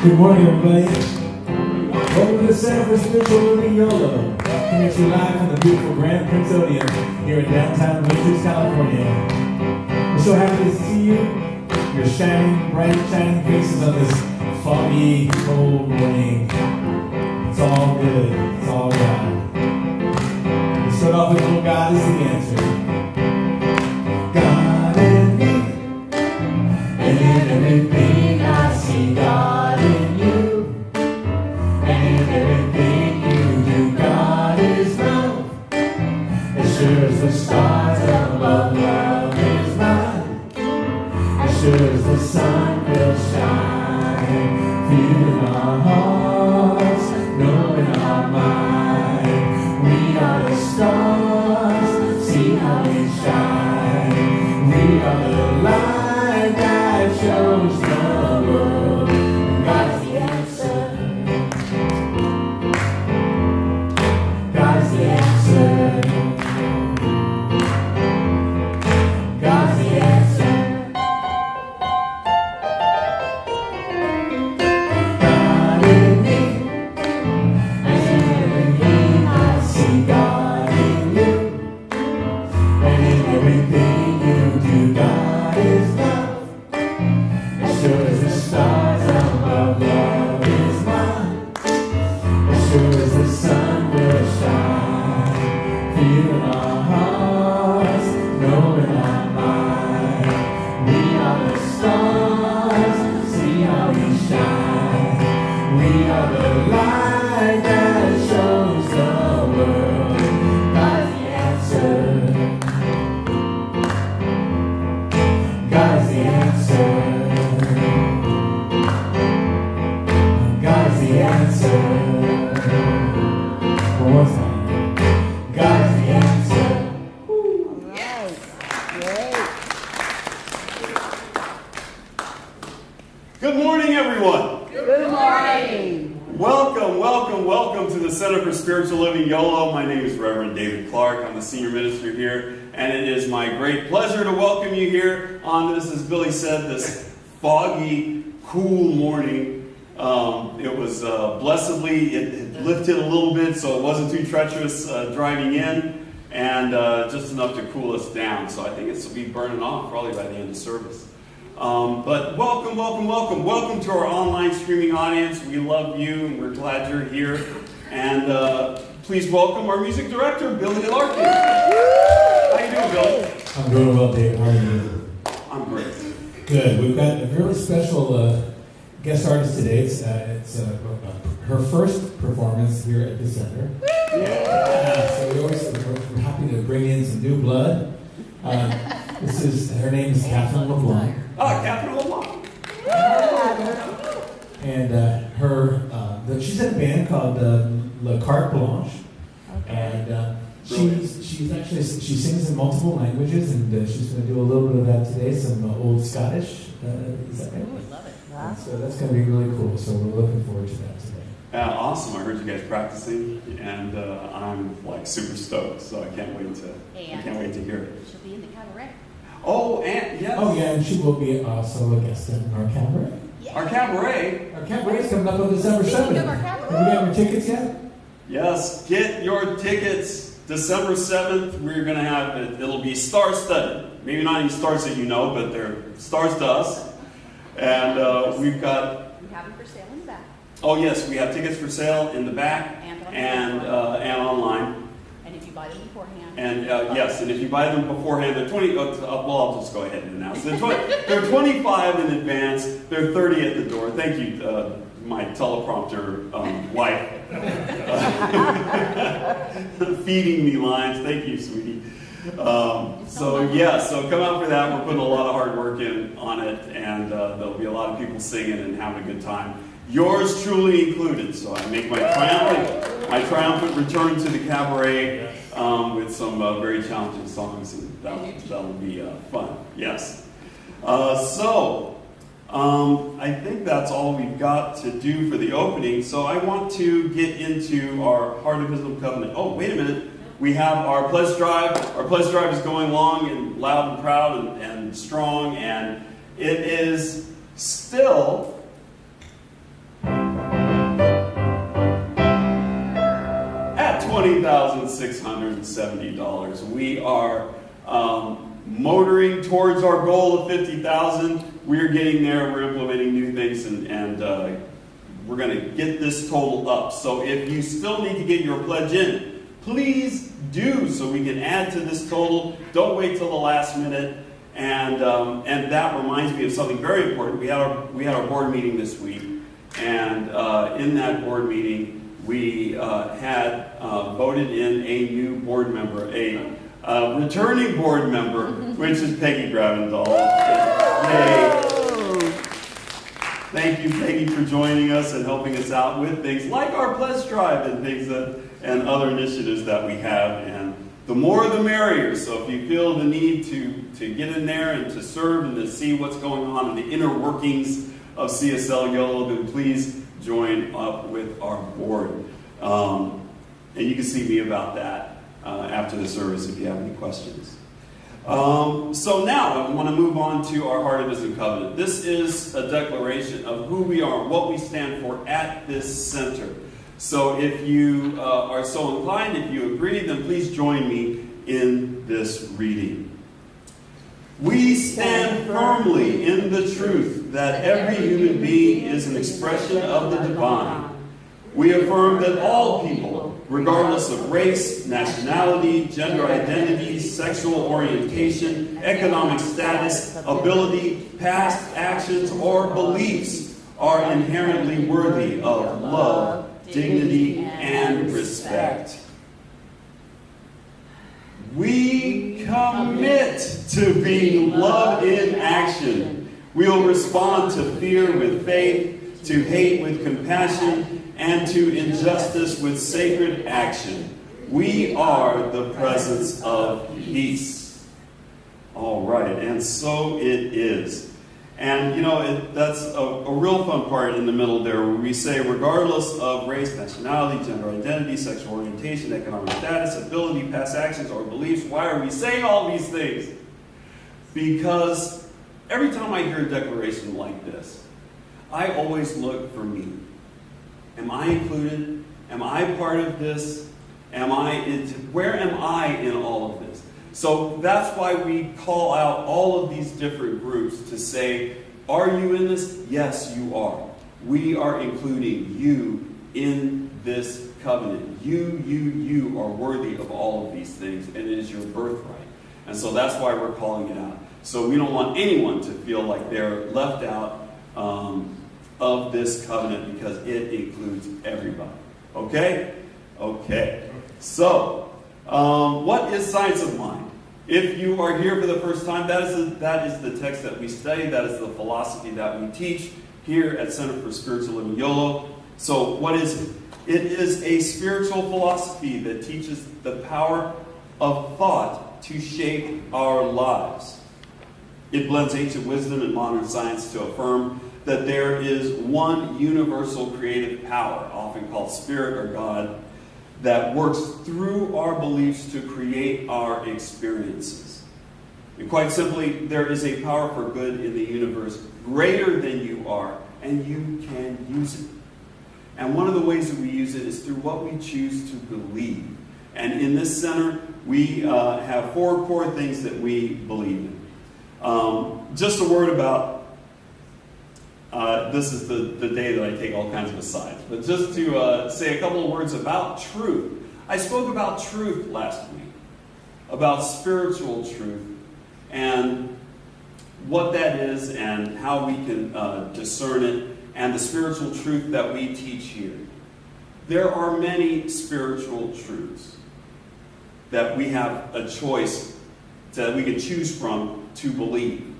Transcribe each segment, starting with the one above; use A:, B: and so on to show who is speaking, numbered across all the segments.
A: Good morning, everybody. Welcome to the Center for Spiritual Living, Yolo. Coming to you live from the beautiful Grand Prince Odeon here in downtown Winters, California. We're so happy to see you. Your shining, bright, shining faces on this foggy, cold morning. It's all good. It's all God. We start off with little God is the answer. God in me, and in everything I see God in you, and in everything you do, God is love. As sure as the stars above, love is mine. As sure as the sun will shine, feeling our hearts, knowing our mind. We are the stars, see how we shine. We are the light that shows the world. God's the answer. God's the answer. God's the answer. God in me, and in everything I see God in you, and in everything you do, God is love. As sure as the stars above, love is mine. As sure as the sun will shine, feeling our hearts, knowing our mind. We are the stars, see how we shine. We are the light that shows the world. God's the answer. God's the answer. God's the answer. One more time. God's the answer.
B: Good morning, everyone.
C: Good morning.
B: Welcome to the Center for Spiritual Living, Yolo. My name is Reverend David Clark. I'm the senior minister here, and it is my great pleasure to welcome you here on this, as Billy said, this foggy, cool morning. It was blessedly, it lifted a little bit, so it wasn't too treacherous driving in, and just enough to cool us down. So I think it's will be burning off probably by the end of service. But welcome to our online streaming audience. We love you, and we're glad you're here. And please welcome our music director, Billy Larkin. How you doing, Billy?
A: I'm doing well, Dave. How are you?
B: I'm great.
A: Good. We've got a really special guest artist today. It's her first performance here at the center. So we're happy to bring in some new blood. Her name is Catherine LeBlanc.
B: Catherine LeBlanc.
A: And she's in a band called La Carte Blanche. And she sings in multiple languages, and she's going to do a little bit of that today, some old Scottish. Is that right?
C: We love it. Wow.
A: So that's going to be really cool. So we're looking forward to that today.
B: Awesome. I heard you guys practicing, and I'm like super stoked. So I can't wait to hear it.
C: She'll be in the cabaret.
B: Oh, and yes.
A: Oh, yeah, and she will be also a guest in our cabaret.
C: Yeah.
B: Our cabaret.
A: Our cabaret is coming up on December 7th.
C: Speaking of our cabaret.
A: Have you got your tickets yet?
B: Yes, get your tickets. December 7th, we're going to have it. It'll be star-studded. Maybe not any stars that you know, but they're stars to us. And we've got...
C: We have them for sale in the back.
B: Oh, yes, we have tickets for sale in the back and online.
C: And if you buy them beforehand.
B: And yes, and if you buy them beforehand, they're 20... well, I'll just go ahead and announce. They're 25 in advance. They're 30 at the door. Thank you, my teleprompter wife. Feeding me lines. Thank you, sweetie. So come out for that. We're putting a lot of hard work in on it, and there'll be a lot of people singing and having a good time. Yours truly included. So I make my triumphant return to the cabaret with some very challenging songs, and that'll be fun. Yes. I think that's all we've got to do for the opening. So I want to get into our Heart of Visible Covenant. Oh, wait a minute. We have our pledge drive. Our pledge drive is going long and loud and proud and strong, and it is still $40,670. We are motoring towards our goal of $50,000. We're getting there. We're implementing new things, and we're going to get this total up. So if you still need to get your pledge in, please do, so we can add to this total. Don't wait till the last minute. And that reminds me of something very important. We had our board meeting this week, and in that board meeting, we had voted in a new board member, a returning board member, which is Peggy Gravendahl. Yay! Thank you, Peggy, for joining us and helping us out with things like our pledge drive and things and other initiatives that we have. And the more the merrier. So if you feel the need to get in there and to serve and to see what's going on in the inner workings of CSL Yolo, then please join up with our board. And you can see me about that after the service if you have any questions. So now I want to move on to our Heart of Wisdom Covenant. This is a declaration of who we are, what we stand for at this center. So if you are so inclined, if you agree, then please join me in this reading. We stand firmly in the truth that every human being is an expression of the divine. We affirm that all people, regardless of race, nationality, gender identity, sexual orientation, economic status, ability, past actions, or beliefs, are inherently worthy of love, dignity, and respect. We commit to being love in action. We'll respond to fear with faith, to hate with compassion, and to injustice with sacred action. We are the presence of peace. All right, and so it is. And you know, that's a real fun part in the middle there, where we say, regardless of race, nationality, gender identity, sexual orientation, economic status, ability, past actions, or beliefs. Why are we saying all these things? Because every time I hear a declaration like this, I always look for me. Am I included? Am I part of this? Where am I in all of this? So that's why we call out all of these different groups to say, are you in this? Yes, you are. We are including you in this covenant. You are worthy of all of these things, and it is your birthright. And so that's why we're calling it out. So we don't want anyone to feel like they're left out of this covenant, because it includes everybody. Okay? Okay. So, what is science of mind? If you are here for the first time, that is the text that we study. That is the philosophy that we teach here at Center for Spiritual Living Yolo. So, what is it? It is a spiritual philosophy that teaches the power of thought to shape our lives. It blends ancient wisdom and modern science to affirm that there is one universal creative power, often called spirit or God, that works through our beliefs to create our experiences. And quite simply, there is a power for good in the universe greater than you are, and you can use it. And one of the ways that we use it is through what we choose to believe. And in this center, we have 4 core things that we believe in. Just a word about this is the day that I take all kinds of asides. But just to say a couple of words about truth. I spoke about truth last week, about spiritual truth, and what that is and how we can discern it, and the spiritual truth that we teach here. There are many spiritual truths that we have a choice that we can choose from to believe.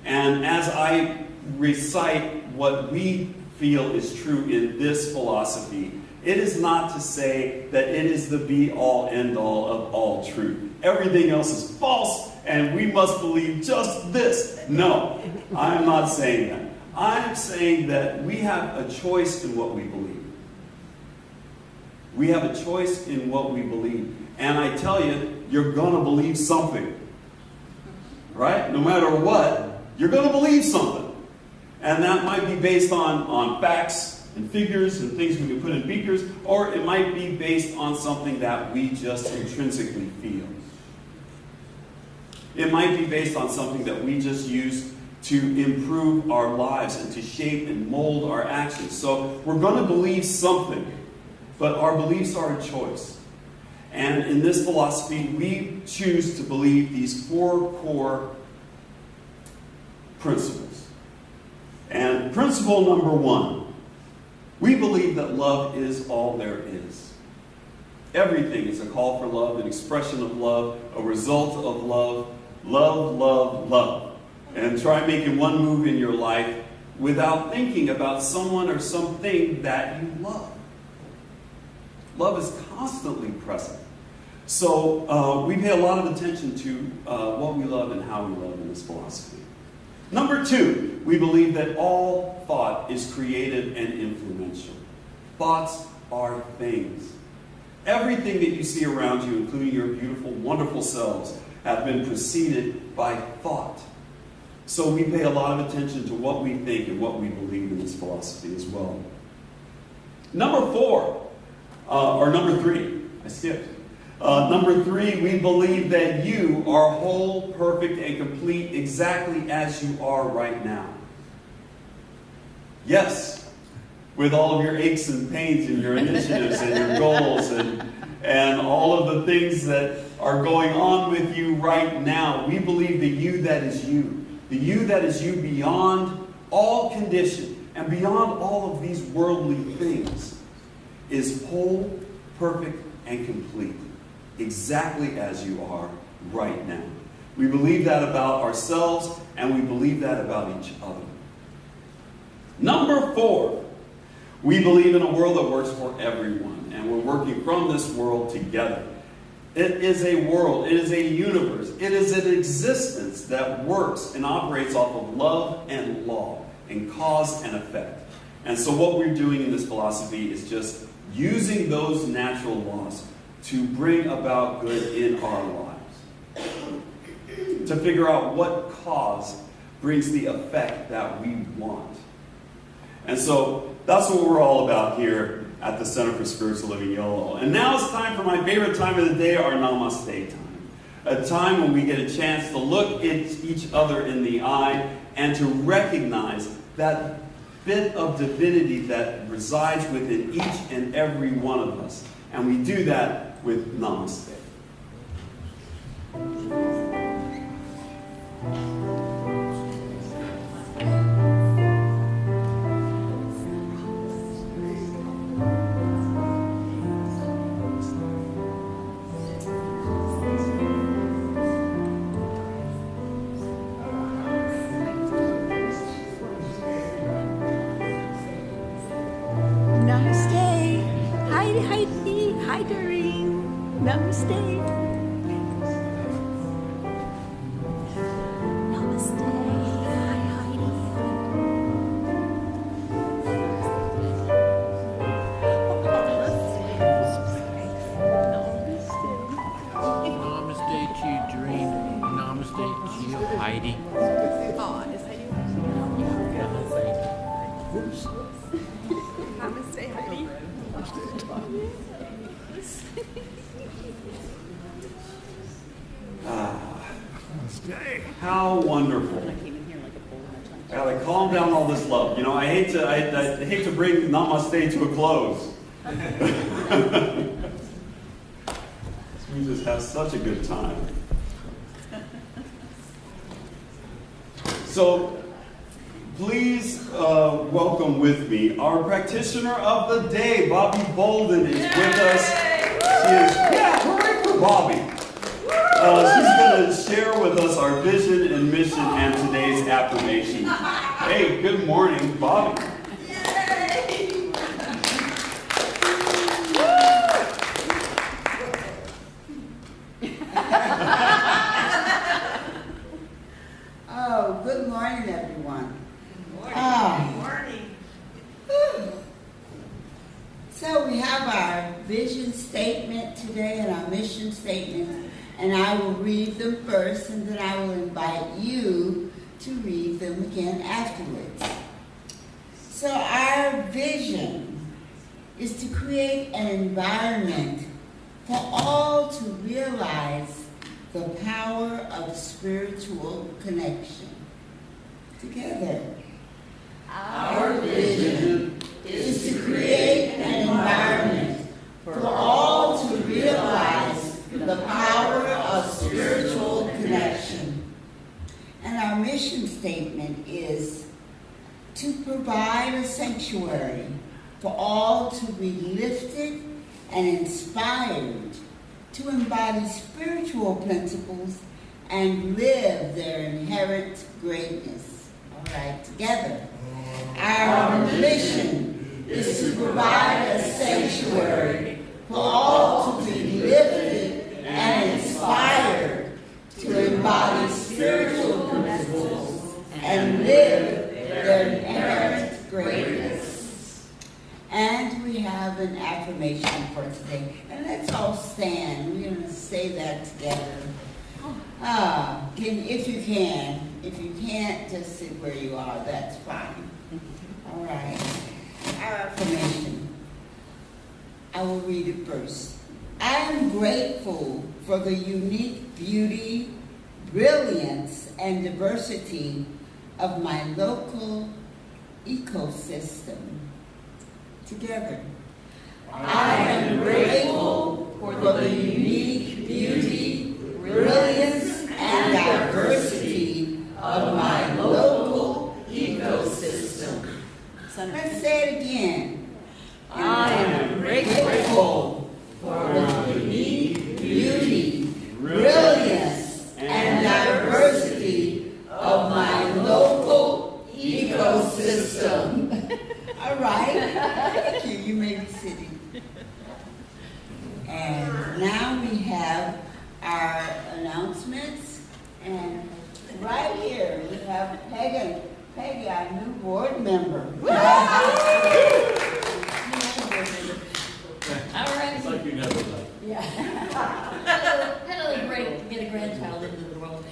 B: And as I recite what we feel is true in this philosophy, it is not to say that it is the be-all, end-all of all truth. Everything else is false, and we must believe just this. No, I'm not saying that. I'm saying that we have a choice in what we believe. We have a choice in what we believe. And I tell you, you're going to believe something. Right? No matter what, you're going to believe something. And that might be based on facts, and figures and things we can put in beakers, or it might be based on something that we just intrinsically feel. It might be based on something that we just use to improve our lives and to shape and mold our actions. So we're going to believe something, but our beliefs are a choice. And in this philosophy, we choose to believe these 4 core principles. And principle number 1, we believe that love is all there is. Everything is a call for love, an expression of love, a result of love. Love, love, love. And try making one move in your life without thinking about someone or something that you love. Love is constantly present. So we pay a lot of attention to what we love and how we love in this philosophy. Number 2, we believe that all thought is creative and influential. Thoughts are things. Everything that you see around you, including your beautiful, wonderful selves, have been preceded by thought. So we pay a lot of attention to what we think and what we believe in this philosophy as well. Number 3, I skipped. Number 3, we believe that you are whole, perfect, and complete exactly as you are right now. Yes, with all of your aches and pains and your initiatives and your goals and all of the things that are going on with you right now. We believe the you that is you. The you that is you beyond all condition and beyond all of these worldly things is whole, perfect, and complete. Exactly as you are right now. We believe that about ourselves, and we believe that about each other. Number 4, we believe in a world that works for everyone, and we're working from this world together. It is a world, it is a universe, it is an existence that works and operates off of love and law, and cause and effect. And so what we're doing in this philosophy is just using those natural laws to bring about good in our lives. To figure out what cause brings the effect that we want. And so that's what we're all about here at the Center for Spiritual Living Yolo. And now it's time for my favorite time of the day, our Namaste time. A time when we get a chance to look at each other in the eye and to recognize that bit of divinity that resides within each and every one of us. And we do that with Namaste. How wonderful. I gotta calm down all this love. You know, I hate to bring Namaste to a close. We just have such a good time. So, please welcome with me our practitioner of the day, Bobby Bolden, is with us. She is, hooray for Bobby. She's going to share with us our vision and mission and today's affirmation. Hey, good morning, Bobby.
D: Yay! Oh, good morning, everyone. Good morning. So we have our vision statement today and our mission statement. And I will read them first, and then I will invite you to read them again afterwards. So our vision is to create an environment for all to realize the power of spiritual connection. Together, our vision is to create an environment for all to realize the power of spiritual connection. And our mission statement is to provide a sanctuary for all to be lifted and inspired to embody spiritual principles and live their inherent greatness. All right, together. Our mission is to provide a sanctuary for all to be lifted and inspired to embody spiritual principles and live their inherent greatness. And we have an affirmation for today. And let's all stand. We're going to say that together. If you can. If you can't, just sit where you are. That's fine. All right. Our affirmation. I will read it first. I am grateful for the unique beauty, brilliance, and diversity of my local ecosystem. Together. I am grateful for the unique beauty, brilliance, and diversity of my local ecosystem. Let's say it again. I am grateful for the unique beauty, brilliance, and diversity of my local ecosystem. All right. Thank you. You may be sitting. And now we have our announcements. And right here we have Peggy, our new board member.
E: All right.
A: It's like you never left.
E: Yeah. Had a little break to get a grandchild into the world.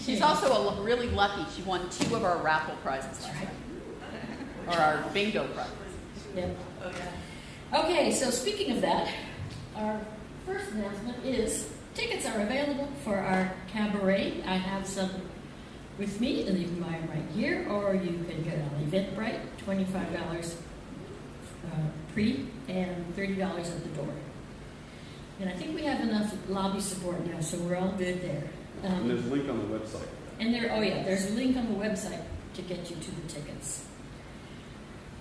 C: She's also really lucky. She won 2 of our raffle prizes last night. Or our bingo prizes.
E: Yep. Okay, so speaking of that, our first announcement is tickets are available for our cabaret. I have some with me, and you can buy them right here, or you can get on Eventbrite, $25 pre and $30 at the door. And I think we have enough lobby support now, so we're all good there.
B: And there's a link on the website.
E: And there's a link on the website to get you to the tickets.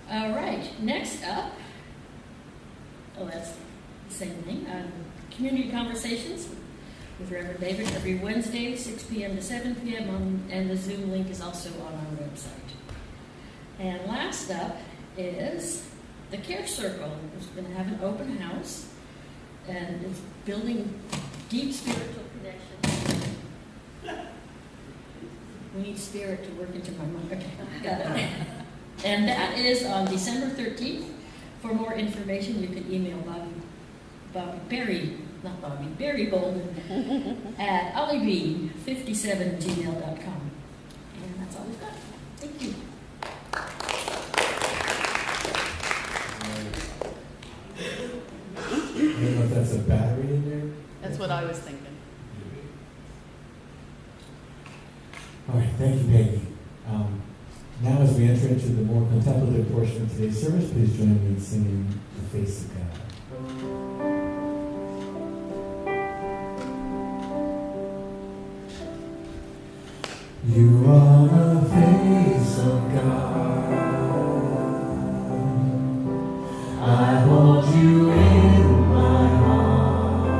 E: All right, next up, that's the same thing, community conversations with Reverend David every Wednesday, 6 p.m. to 7 p.m. And the Zoom link is also on our website. And last up is the Care Circle. It's going to have an open house, and it's building deep spiritual connection. We need spirit to work into my mind. Okay, got it. And that is on December 13th. For more information, you can email Barry Bolden at ollybean57gmail.com. And that's all we've got. Thank you.
A: I don't know if that's a battery in there.
C: That's what I was thinking.
A: All right, thank you, Peggy. Now as we enter into the more contemplative portion of today's service, please join me in singing The Face of God. You are the face of God. I hold you in my heart.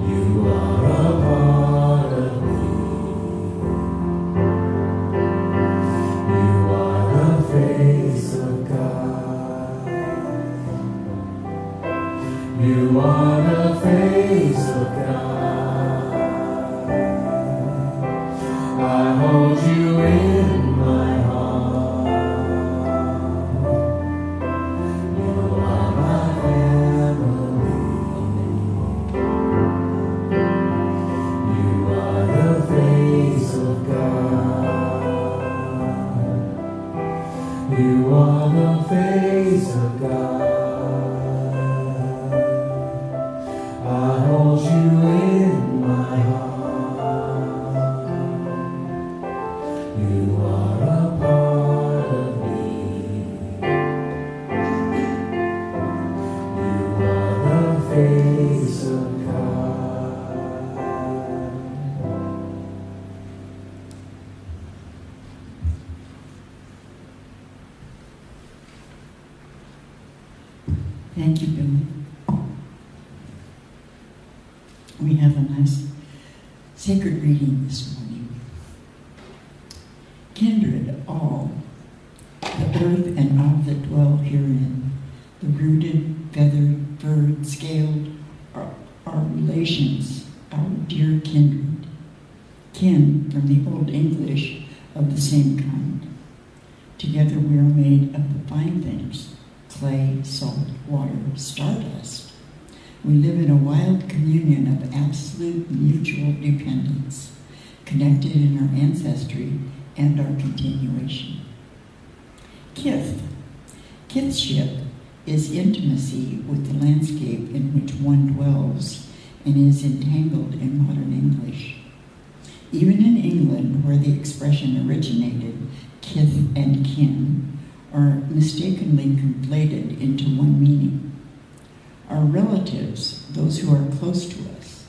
A: You are a part of me. You are the face of God. You are the face of God. I hold you in
F: Thank you, Billy. We have a nice sacred reading this morning. Kindred all, the earth and all that dwell herein, the rooted, feathered, furred, scaled, are relations, our dear kindred. Kin, from the Old English, of the same kind. Together we are made of the fine things, clay, salt, water, stardust. We live in a wild communion of absolute mutual dependence, connected in our ancestry and our continuation. Kith. Kithship is intimacy with the landscape in which one dwells and is entangled in modern English. Even in England, where the expression originated, kith and kin are mistakenly conflated into one meaning. Our relatives, those who are close to us.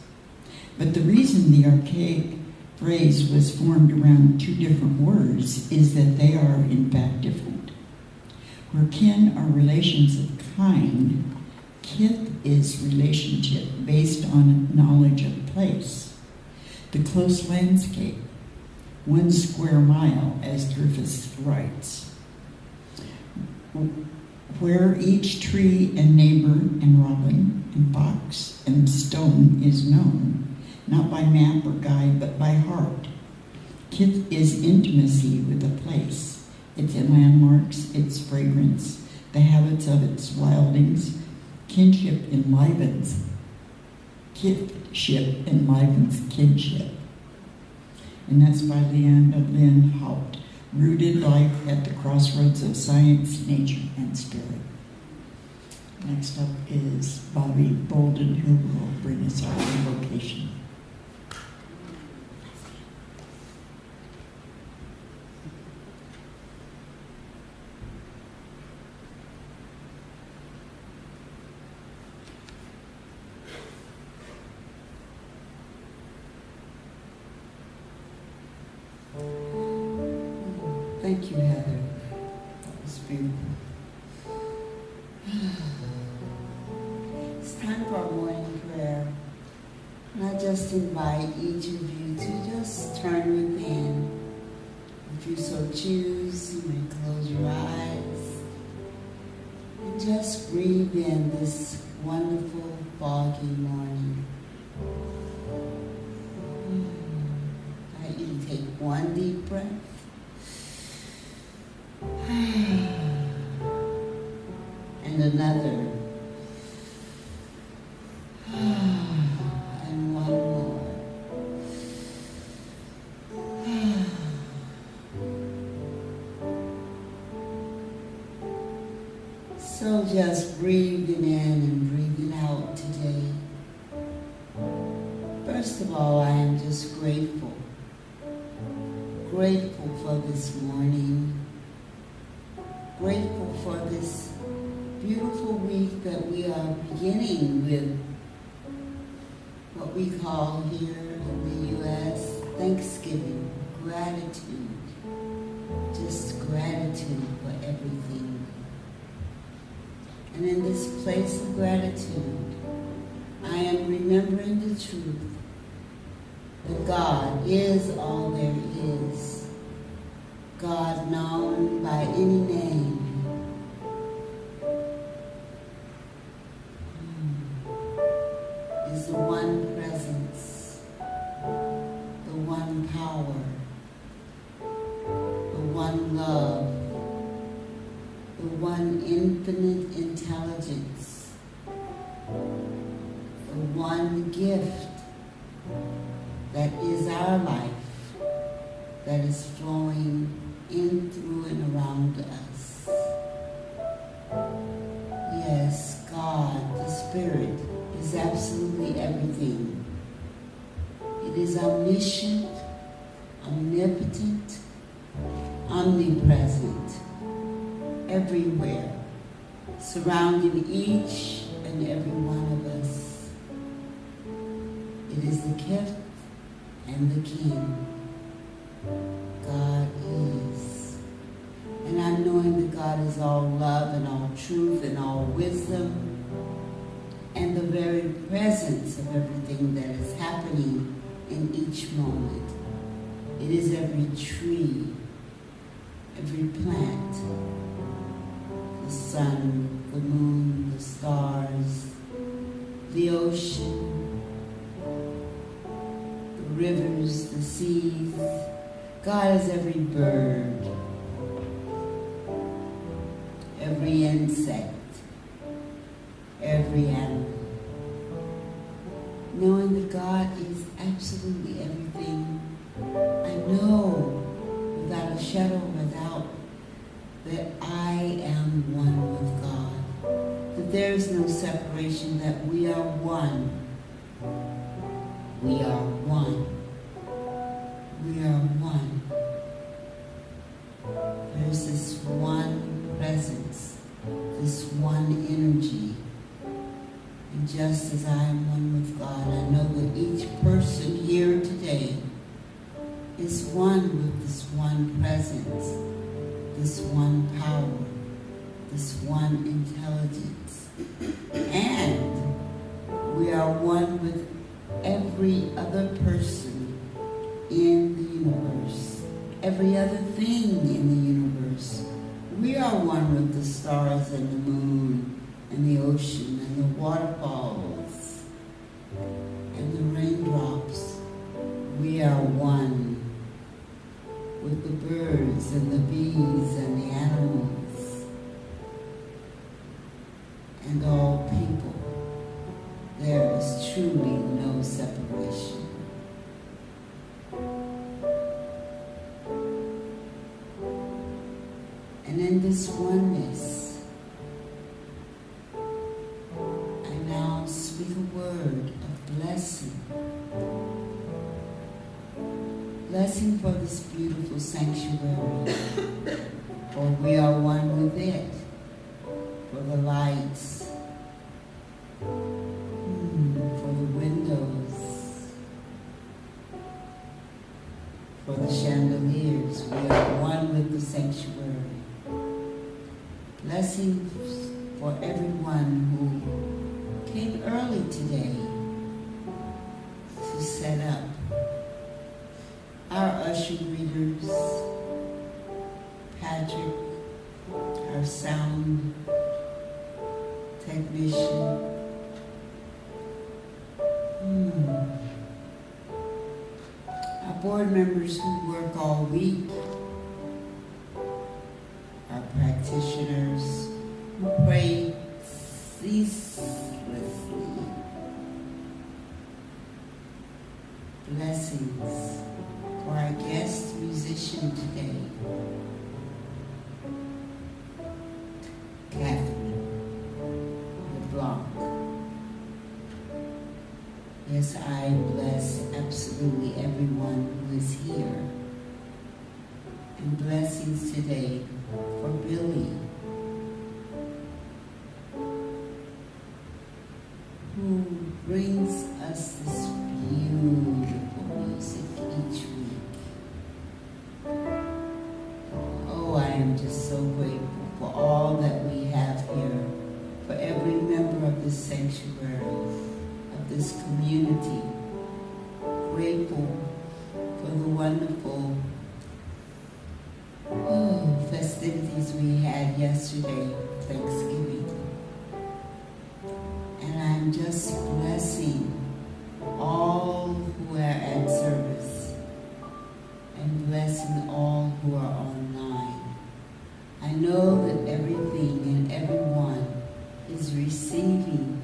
F: But the reason the archaic phrase was formed around two different words is that they are in fact different. Where kin are relations of kind, kith is relationship based on knowledge of place. The close landscape, 1 square mile, as Griffiths writes, where each tree and neighbor and robin and fox and stone is known, not by map or guide, but by heart. Kith is intimacy with a place, its landmarks, its fragrance, the habits of its wildings. Kinship enlivens. Kithship enlivens kinship. And that's by Lynn Haupt. Rooted life at the crossroads of science, nature, and spirit. Next up is Bobby Bolden, who will bring us our invocation. Thank you, Heather. That was beautiful.
D: It's time for our morning prayer. And I just invite each of you to just turn within. If you so choose, you may close your eyes and just breathe in this wonderful foggy morning. I invite you to take one deep breath. And another. And one more. So just breathing in and breathing out today. First of all, I am just grateful. Grateful for this morning. Grateful for this beautiful week that we are beginning with what we call here in the U.S. Thanksgiving, gratitude, just gratitude for everything. And in this place of gratitude, I am remembering the truth that God is all there is. God known by any name. Is the one presence, the one power, the one love, the one infinite intelligence, the one gift that is our life, that is flowing in, through, and around us. Yes, God, the Spirit, is absolutely everything. It is omniscient, omnipotent, omnipresent, everywhere, surrounding each and every one of us. It is the Kith and the King. God is. And I'm knowing that God is all love and all truth and all wisdom and the very presence of everything that is happening in each moment. It is every tree, every plant, the sun, the moon, the stars, the ocean, the rivers, the seas. God is every bird, every insect, every animal. Knowing that God is absolutely everything, I know without a shadow of a doubt that I am one with God. That there is no separation, that we are one. We are one. We are one. There's this one presence, this one energy. And just as I am one with God, I know that each person here today is one with this one presence, this one power, this one intelligence. And we are one with every other person in the universe, every other thing in the universe. We are one with the stars and the moon and the ocean and the waterfalls and the raindrops. We are one with the birds and the bees and the animals and all people. There is truly no separation. And in this oneness, I now speak a word of blessing. Blessing for this beautiful sanctuary, for we are one with it, for the lights, for the windows, for the chandeliers. We are one with the sanctuary. Blessings for everyone who came early today to set up. Our usher readers, Patrick, our sound technician, our board members who work all week, our practitioners who pray ceaselessly. Blessings for our guest musician today, Catherine LeBlanc. Yes, I bless absolutely everyone who is here. And blessings today for Billy, who brings us this beautiful music each week. Oh, I am just so grateful for all that we have here, for every member of this sanctuary, of this community. Grateful for the wonderful festivities we had yesterday, Thanksgiving. And I'm just blessing all who are at service and blessing all who are online. I know that everything and everyone is receiving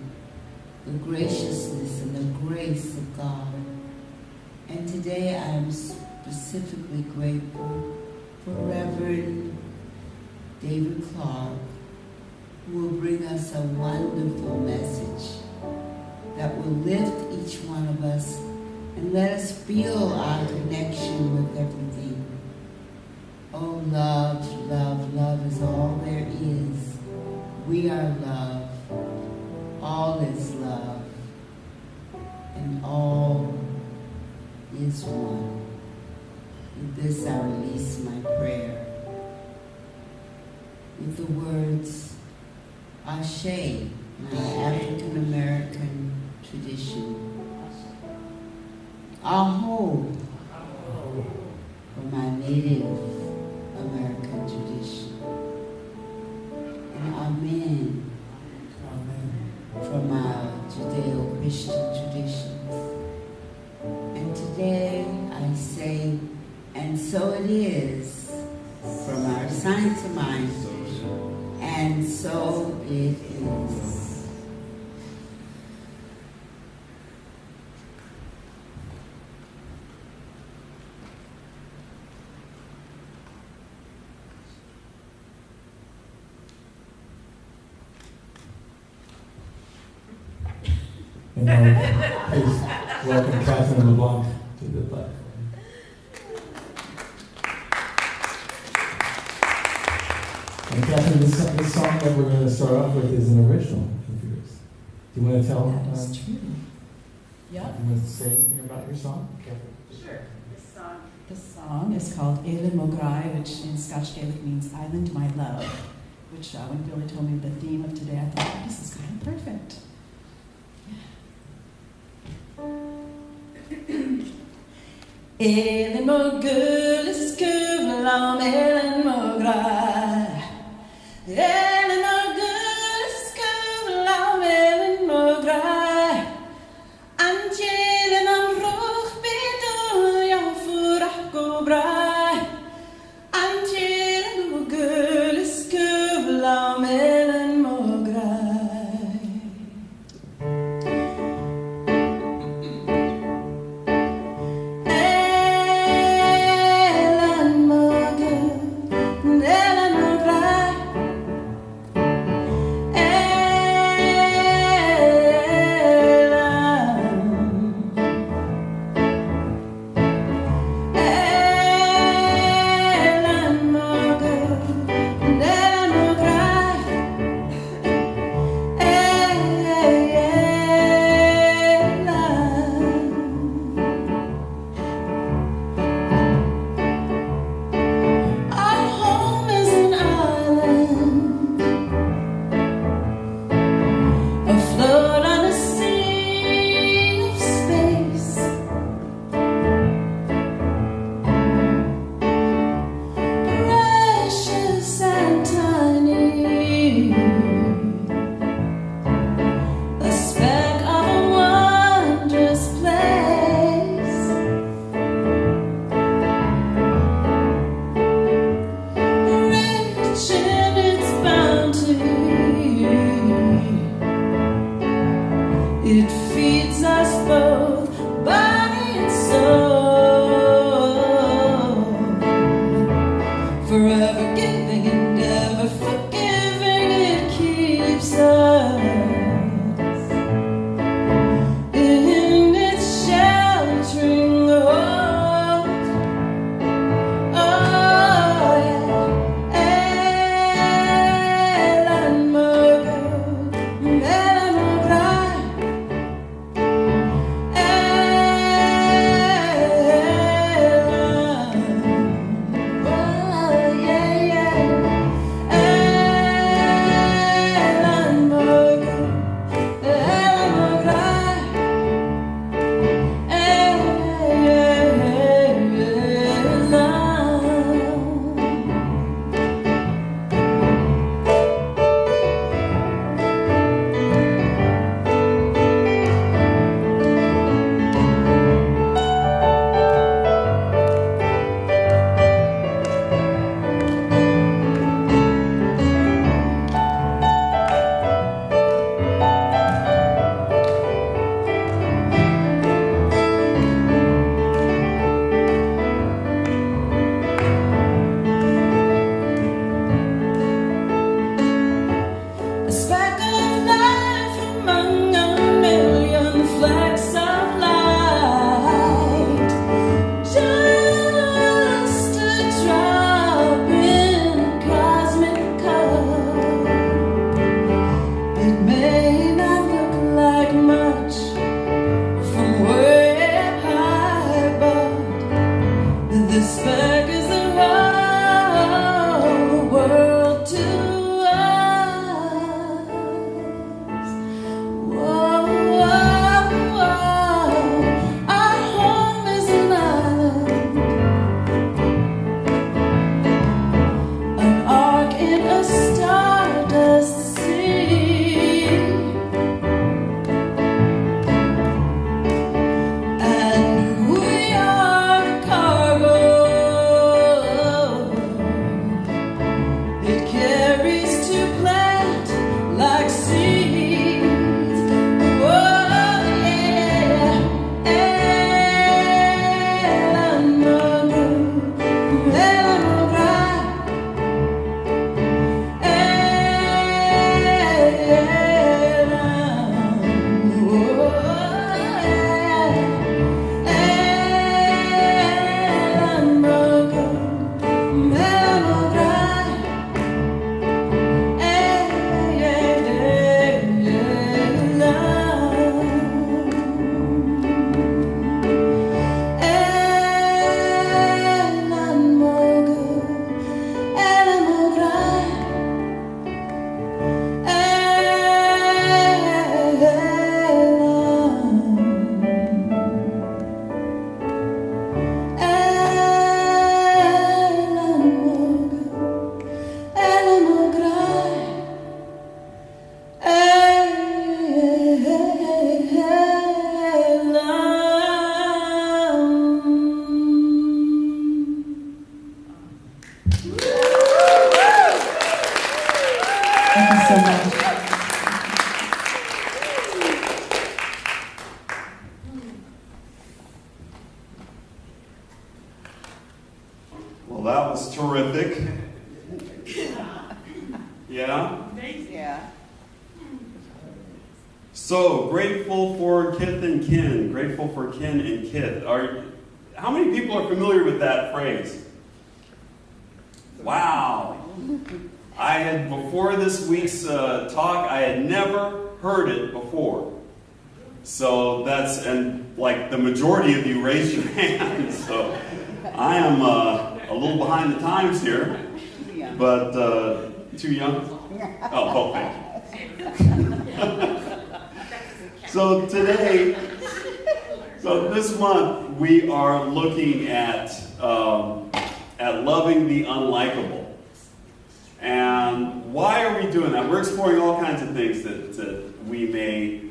D: the graciousness and the grace of God. And today I'm specifically grateful for Reverend David Clark, who will bring us a wonderful message that will lift each one of us and let us feel our connection with everything. Oh, love, love, love is all there is. We are love. All is love. And all is one. With this I release my prayer. With the words, Ashe, my African American tradition. I'll hold for my Native American tradition. And amen for my Judeo-Christian traditions. And today I say, and so it is, from our science of mind, and so it is.
A: And now, please welcome Catherine LeBlanc to the platform. And Catherine, this song that we're going to start off with is an original of yours. Do you want to tell?
G: That's true. Yep.
A: You want to say anything about your song, Catherine?
G: Sure. This song is called Eilean Mograi, which in Scotch Gaelic means Island My Love, which when Billy told me the theme of today, I thought, oh, this is kind of perfect. Eilean Mogul is Kuvalam, Eilean Mograi. Eilean Mogul is Kuvalam, Eilean Mograi. Angelen am Roch bedo ya furach go brai. Angelen Mogul is Kuvalam, Eilean Mograi. It feeds us both, body and soul. Forever giving and never forgiving, it keeps us in its sheltering hold. Oh yeah, Eilean Mogul, Eilean Mograi. A speck of life among a million flecks of light, just a drop in a cosmic cup. It may not look like much from way high, but this speck is the whole world to us.
B: that was terrific. Yeah?
C: Yeah.
B: So, grateful for Kith and Kin. Grateful for Kin and Kith. How many people are familiar with that phrase? Wow. Before this week's talk, I had never heard it before. So and like the majority of you raised your hand. So I am a little behind the times here, but too young? Oh, thank you. So this month we are looking at loving the unlikable. And why are we doing that? We're exploring all kinds of things that we may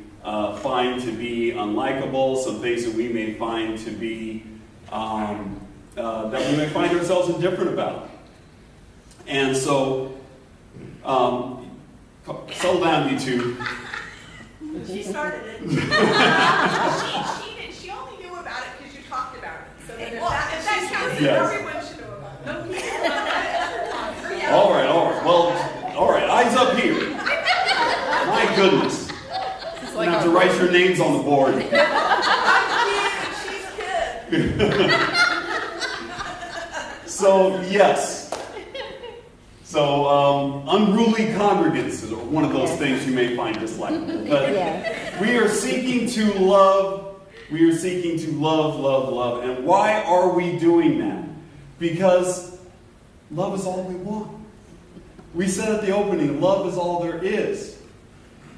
B: find to be unlikable, some things that we may find to be that we may find ourselves indifferent about. And so, settle down, you two.
H: She started it. She only knew about it because you talked about it. So if that counts,
B: yes.
H: Everyone should know about it. No,
B: All right. Well, all right. Eyes up here. My goodness.
C: It's
B: You
C: like
B: have to write your names on the board.
H: I'm Kid, she's Kid.
B: So, yes. So, unruly congregants is one of those things you may find dislikable. But we are seeking to love. We are seeking to love. And why are we doing that? Because love is all we want. We said at the opening, love is all there is.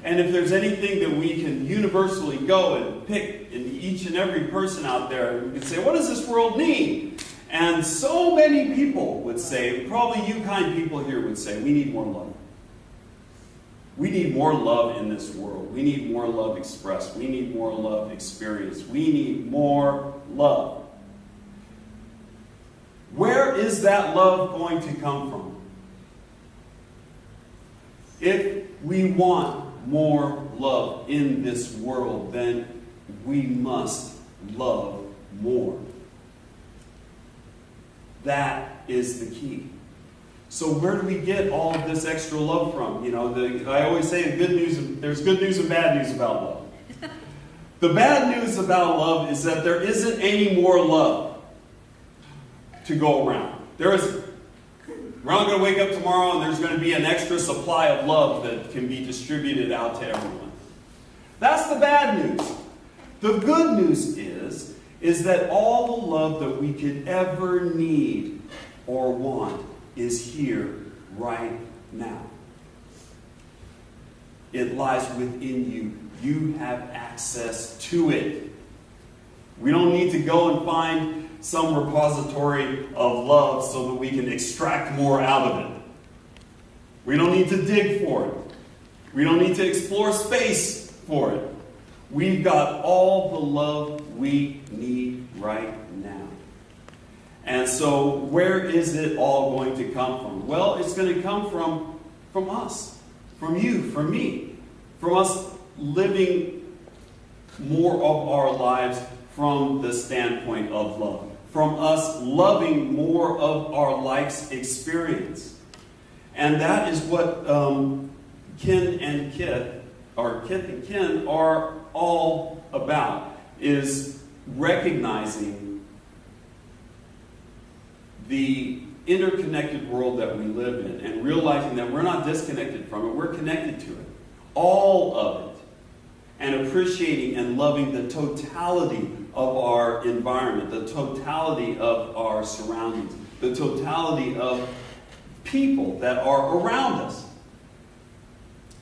B: And if there's anything that we can universally go and pick in each and every person out there, we can say, what does this world need? And so many people would say, probably you kind people here would say, we need more love. We need more love in this world. We need more love expressed. We need more love experienced. We need more love. Where is that love going to come from? If we want more love in this world, then we must love more. That is the key. So where do we get all of this extra love from? You know, I always say there's good news and bad news about love. The bad news about love is that there isn't any more love to go around. There isn't. We're not going to wake up tomorrow and there's going to be an extra supply of love that can be distributed out to everyone. That's the bad news. The good news is that all the love that we could ever need or want is here right now. It lies within you. You have access to it. We don't need to go and find some repository of love so that we can extract more out of it. We don't need to dig for it. We don't need to explore space for it. We've got all the love we need right now. And so where is it all going to come from? Well, it's going to come from us, from you, from me, from us living more of our lives from the standpoint of love, from us loving more of our life's experience. And that is what Kin and Kith, or Kith and Kin, are all about, is recognizing the interconnected world that we live in and realizing that we're not disconnected from it, we're connected to it. All of it. And appreciating and loving the totality of our environment, the totality of our surroundings, the totality of people that are around us.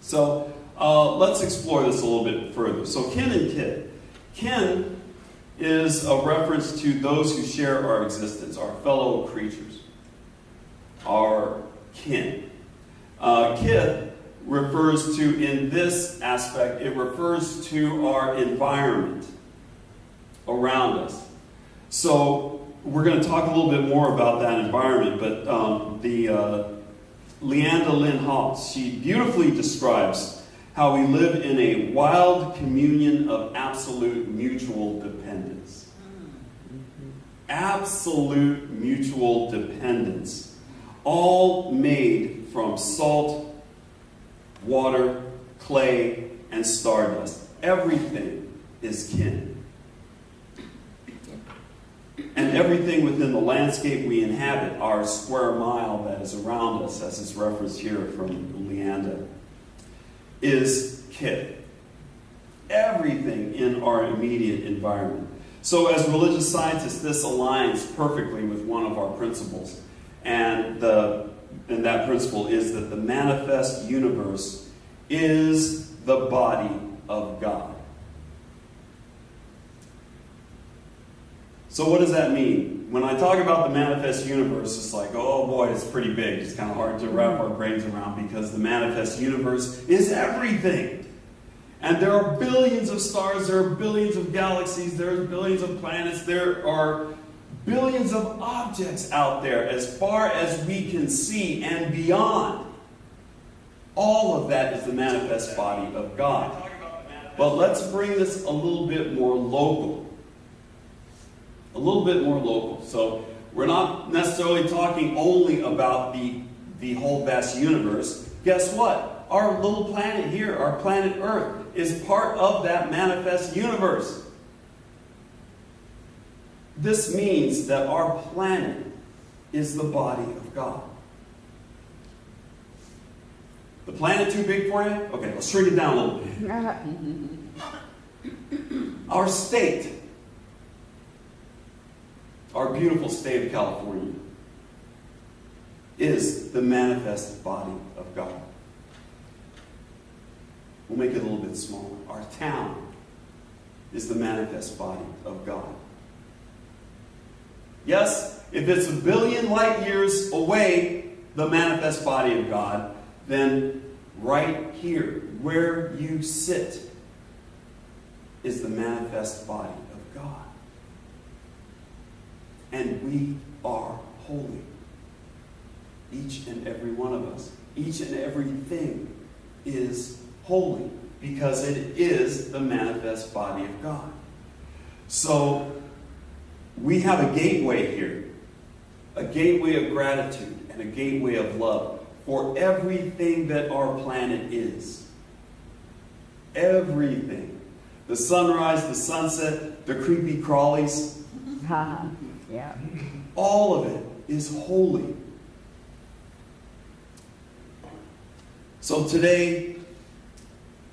B: So let's explore this a little bit further. So Kin and Kith. Kin is a reference to those who share our existence, our fellow creatures, our kin. Kith refers to, in this aspect, it refers to our environment around us. So we're going to talk a little bit more about that environment, but Leanda Lynn Hawes, she beautifully describes how we live in a wild communion of absolute mutual dependence. absolute mutual dependence, all made from salt, water, clay, and stardust. Everything is kin. And everything within the landscape we inhabit, our square mile that is around us, as is referenced here from Leanda, is Kith. Everything in our immediate environment. So as religious scientists, this aligns perfectly with one of our principles. And that principle is that the manifest universe is the body of God. So what does that mean? When I talk about the manifest universe, it's like, oh boy, it's pretty big. It's kind of hard to wrap our brains around because the manifest universe is everything. And there are billions of stars, there are billions of galaxies, there are billions of planets, there are billions of objects out there as far as we can see and beyond. All of that is the manifest body of God. But let's bring this a little bit more local. A little bit more local. So we're not necessarily talking only about the whole vast universe. Guess what? Our little planet here, our planet Earth, is part of that manifest universe. This means that our planet is the body of God. The planet too big for you? Okay, let's shrink it down a little bit. Our state, our beautiful state of California, is the manifest body of God. We'll make it a little bit smaller. Our town is the manifest body of God. Yes, if it's 1 billion light years away, the manifest body of God, then right here, where you sit, is the manifest body of God. And we are holy. Each and every one of us. Each and everything is holy because it is the manifest body of God. So we have a gateway here, a gateway of gratitude and a gateway of love for everything that our planet is. Everything. The sunrise, the sunset, the creepy crawlies.
I: Yeah.
B: All of it is holy. So today,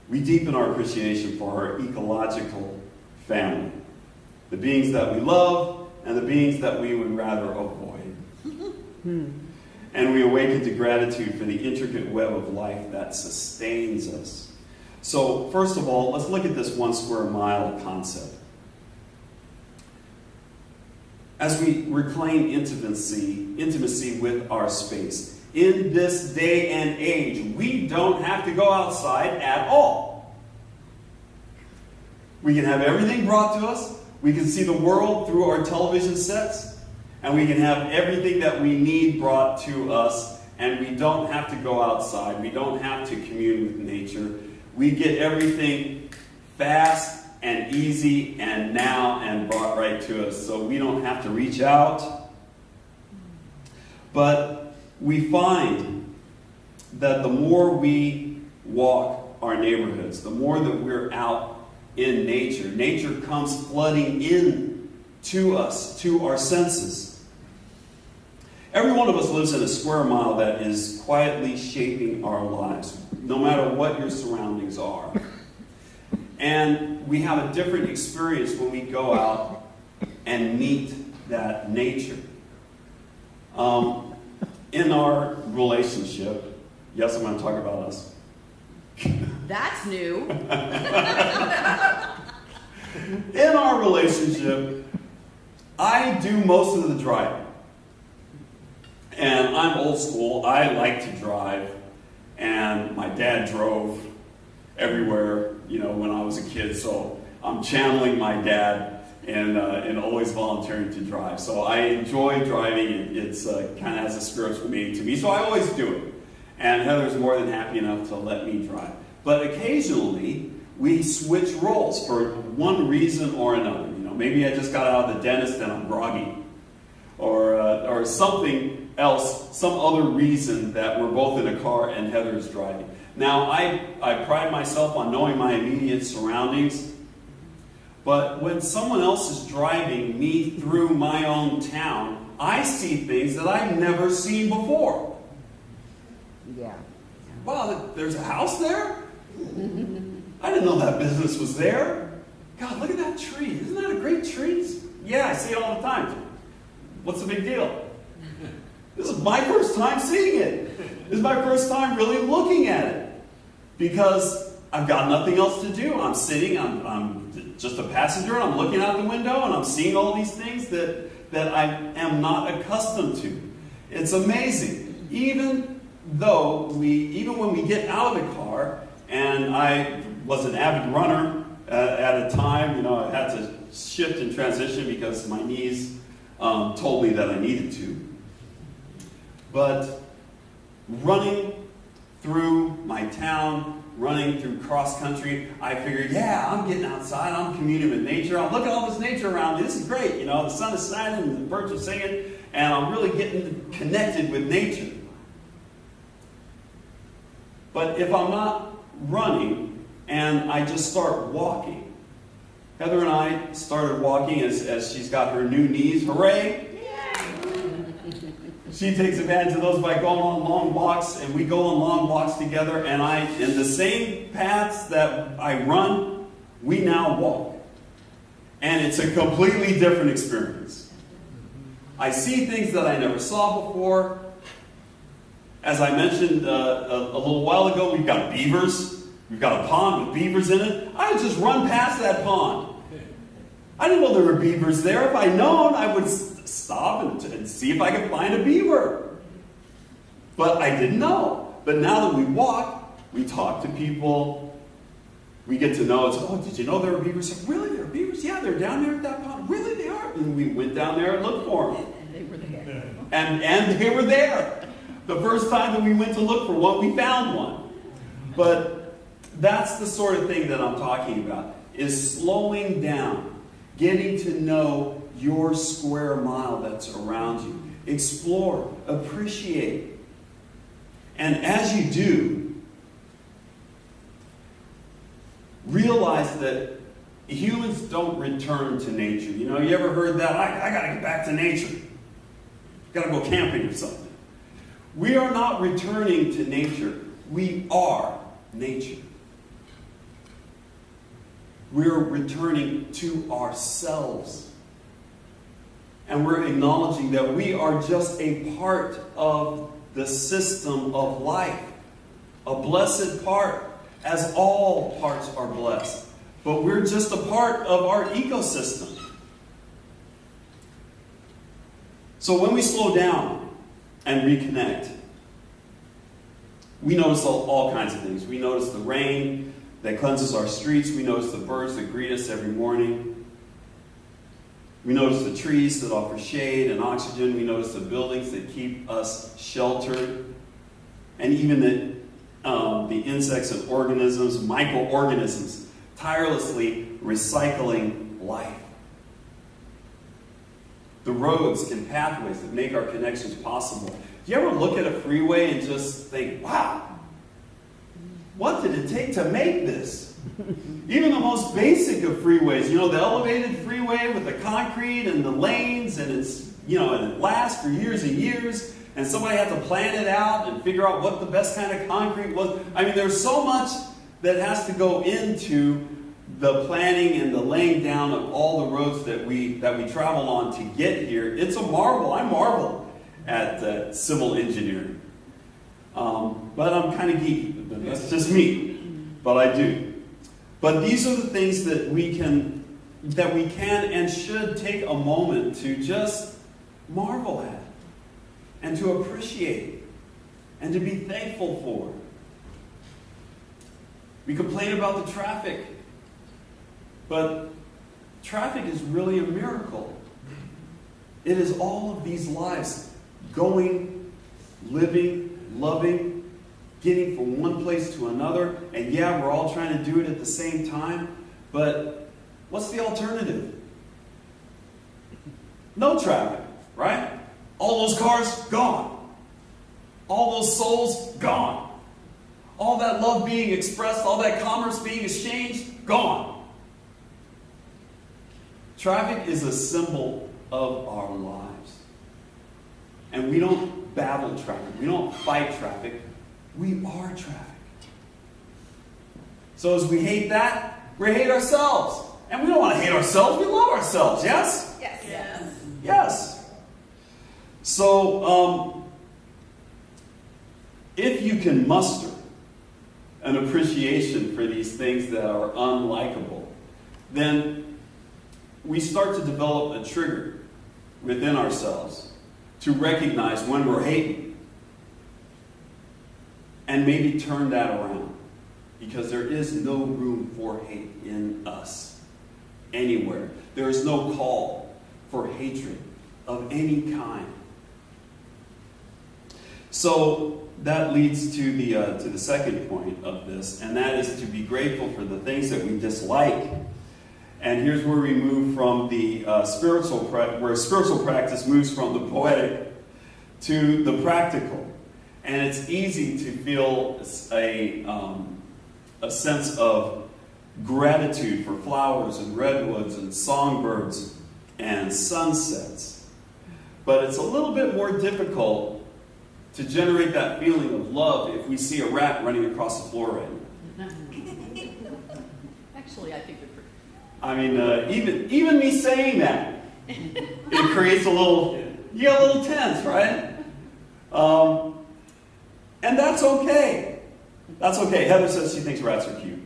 B: we deepen our appreciation for our ecological family. The beings that we love and the beings that we would rather avoid. And we awaken to gratitude for the intricate web of life that sustains us. So, first of all, let's look at this 1 square mile concept. As we reclaim intimacy with our space, in this day and age, we don't have to go outside at all. We can have everything brought to us. We can see the world through our television sets. And we can have everything that we need brought to us. And we don't have to go outside. We don't have to commune with nature. We get everything fast and easy and now and brought right to us. So we don't have to reach out. But we find that the more we walk our neighborhoods, the more that we're out in nature, nature comes flooding in to us, to our senses. Every one of us lives in a square mile that is quietly shaping our lives, no matter what your surroundings are. And we have a different experience when we go out and meet that nature. In our relationship, yes, I'm going to talk about us.
C: That's new.
B: In our relationship, I do most of the driving. And I'm old school. I like to drive. And my dad drove everywhere, when I was a kid. So I'm channeling my dad and always volunteering to drive. So I enjoy driving. It's kind of has a spiritual meaning to me. So I always do it. And Heather's more than happy enough to let me drive. But occasionally, we switch roles for one reason or another. Maybe I just got out of the dentist and I'm groggy. or something else, some other reason that we're both in a car and Heather's driving. Now, I pride myself on knowing my immediate surroundings, but when someone else is driving me through my own town, I see things that I've never seen before.
I: Yeah.
B: Wow, there's a house there? I didn't know that business was there. God, look at that tree. Isn't that a great tree? Yeah, I see it all the time. What's the big deal? This is my first time seeing it. This is my first time really looking at it. Because I've got nothing else to do. I'm sitting, I'm just a passenger, and I'm looking out the window, and I'm seeing all these things that I am not accustomed to. It's amazing. Even when we get out of the car, and I was an avid runner at a time, I had to shift and transition because my knees told me that I needed to. But running through my town, running through cross country, I figured, yeah, I'm getting outside, I'm communing with nature, I'm looking at all this nature around me, this is great, the sun is shining, and the birds are singing, and I'm really getting connected with nature. But if I'm not running, and I just start walking, Heather and I started walking as she's got her new knees, hooray! She takes advantage of those by going on long walks, and we go on long walks together, and in the same paths that I run, we now walk. And it's a completely different experience. I see things that I never saw before. As I mentioned a little while ago, we've got beavers. We've got a pond with beavers in it. I would just run past that pond. I didn't know there were beavers there. If I'd known, I would stop and see if I could find a beaver. But I didn't know. But now that we walk, we talk to people. We get to know, did you know there were beavers? Really, there are beavers? Yeah, they're down there at that pond. Really, they are? And we went down there and looked for them.
C: And they were there.
B: And they were there. The first time that we went to look for one, we found one. But that's the sort of thing that I'm talking about, is slowing down. Getting to know your square mile that's around you. Explore, appreciate. And as you do, realize that humans don't return to nature. You ever heard that? I got to get back to nature. Got to go camping or something. We are not returning to nature. We are nature. We're returning to ourselves. And we're acknowledging that we are just a part of the system of life. A blessed part, as all parts are blessed. But we're just a part of our ecosystem. So when we slow down and reconnect, we notice all kinds of things. We notice the rain that cleanses our streets. We notice the birds that greet us every morning. We notice the trees that offer shade and oxygen. We notice the buildings that keep us sheltered. And even the insects and organisms, microorganisms, tirelessly recycling life. The roads and pathways that make our connections possible. Do you ever look at a freeway and just think, wow, what did it take to make this? Even the most basic of freeways, the elevated freeway with the concrete and the lanes, and and it lasts for years and years, and somebody had to plan it out and figure out what the best kind of concrete was. There's so much that has to go into the planning and the laying down of all the roads that we travel on to get here. It's a marvel. I marvel at civil engineering. But I'm kind of geeky. But that's just me. But I do. But these are the things that we can and should take a moment to just marvel at, and to appreciate, and to be thankful for. We complain about the traffic, but traffic is really a miracle. It is all of these lives going, living, loving, getting from one place to another. And yeah, we're all trying to do it at the same time, but what's the alternative? No traffic, right? All those cars, gone. All those souls, gone. All that love being expressed, all that commerce being exchanged, gone. Traffic is a symbol of our lives. And we don't battle traffic. We don't fight traffic. We are traffic. So as we hate that, we hate ourselves. And we don't want to hate ourselves. We love ourselves, yes?
H: Yes. Yes.
B: Yes. So, if you can muster an appreciation for these things that are unlikable, then we start to develop a trigger within ourselves to recognize when we're hating and maybe turn that around. Because there is no room for hate in us anywhere. There is no call for hatred of any kind. So that leads to the second point of this, and that is to be grateful for the things that we dislike. And here's where we move from the where spiritual practice moves from the poetic to the practical. And it's easy to feel a sense of gratitude for flowers and redwoods and songbirds and sunsets. But it's a little bit more difficult to generate that feeling of love if we see a rat running across the floor right now.
C: Actually, I think they're pretty.
B: I mean, even me saying that, it creates you get a little tense, right? And that's okay. That's okay. Heather says she thinks rats are cute.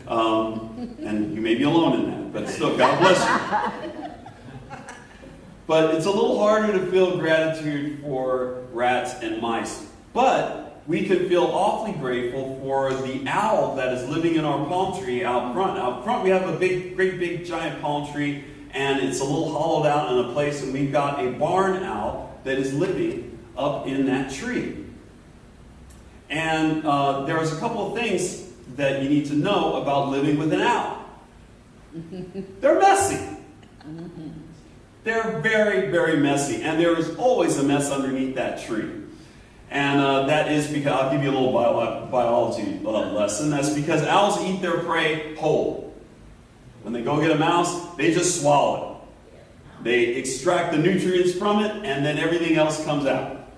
B: And you may be alone in that, but still, God bless you. But it's a little harder to feel gratitude for rats and mice. But we can feel awfully grateful for the owl that is living in our palm tree out front. Out front we have a great big giant palm tree, and it's a little hollowed out in a place, and we've got a barn owl that is living up in that tree. And there's a couple of things that you need to know about living with an owl. They're messy. They're very, very messy. And there is always a mess underneath that tree. And that is because, I'll give you a little biology lesson. That's because owls eat their prey whole. When they go get a mouse, they just swallow it. They extract the nutrients from it, and then everything else comes out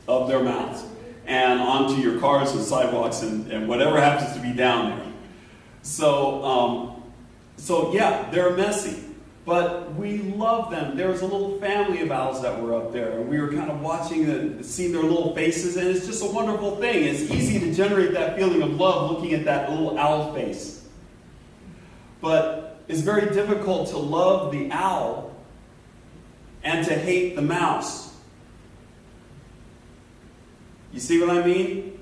B: of their mouths and onto your cars and sidewalks and whatever happens to be down there. So yeah, they're messy. But we love them. There was a little family of owls that were up there, and we were kind of watching, seeing their little faces, and it's just a wonderful thing. It's easy to generate that feeling of love looking at that little owl face. But it's very difficult to love the owl and to hate the mouse. You see what I mean?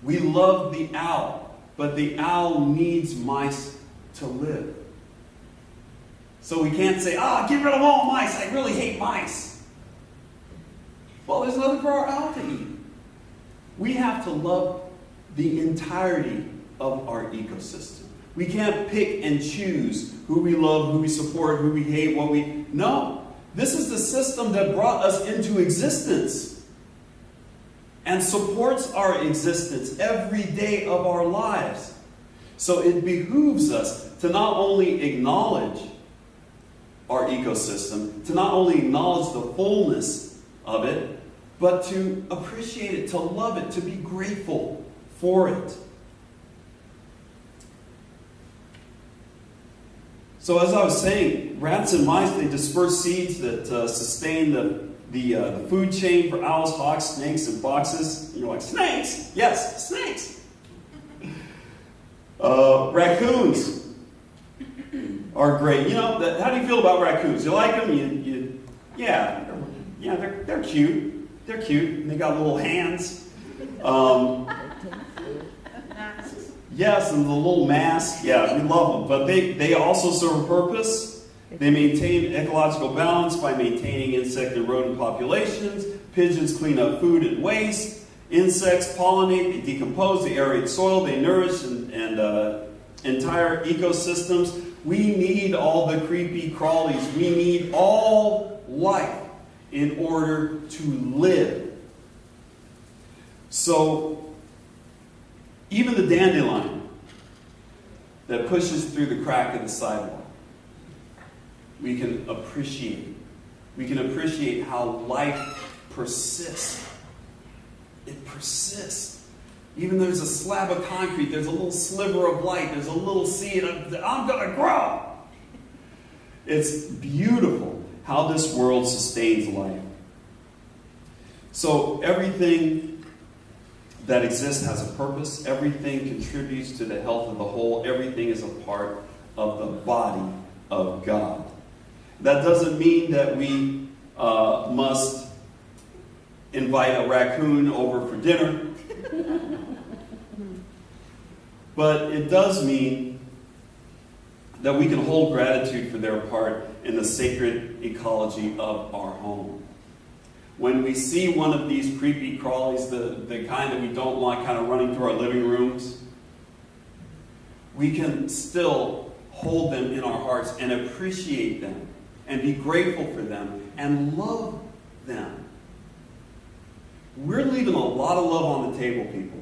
B: We love the owl, but the owl needs mice to live. So we can't say, get rid of all mice. I really hate mice. Well, there's nothing for our owl to eat. We have to love the entirety of our ecosystem. We can't pick and choose who we love, who we support, who we hate, No. This is the system that brought us into existence and supports our existence every day of our lives. So it behooves us to not only acknowledge our ecosystem, to not only acknowledge the fullness of it, but to appreciate it, to love it, to be grateful for it. So as I was saying, rats and mice, they disperse seeds that sustain the food chain for owls, hawks, snakes, and foxes. And you're like, snakes? Yes, snakes. Raccoons are great. How do you feel about raccoons? You like them? Yeah, they're cute. They're cute. And they got little hands. Yes, and the little mask. Yeah, we love them. But they also serve a purpose. They maintain ecological balance by maintaining insect and rodent populations. Pigeons clean up food and waste. Insects pollinate, they decompose, they aerate soil, they nourish and entire ecosystems. We need all the creepy crawlies. We need all life in order to live. So, even the dandelion that pushes through the crack of the sidewalk, we can appreciate. We can appreciate how life persists. It persists. Even though there's a slab of concrete, there's a little sliver of light, there's a little seed, I'm going to grow. It's beautiful how this world sustains life. So everything that exists has a purpose. Everything contributes to the health of the whole. Everything is a part of the body of God. That doesn't mean that we must invite a raccoon over for dinner. But it does mean that we can hold gratitude for their part in the sacred ecology of our home. When we see one of these creepy crawlies, the kind that we don't want kind of running through our living rooms, we can still hold them in our hearts and appreciate them and be grateful for them and love them. We're leaving a lot of love on the table, people.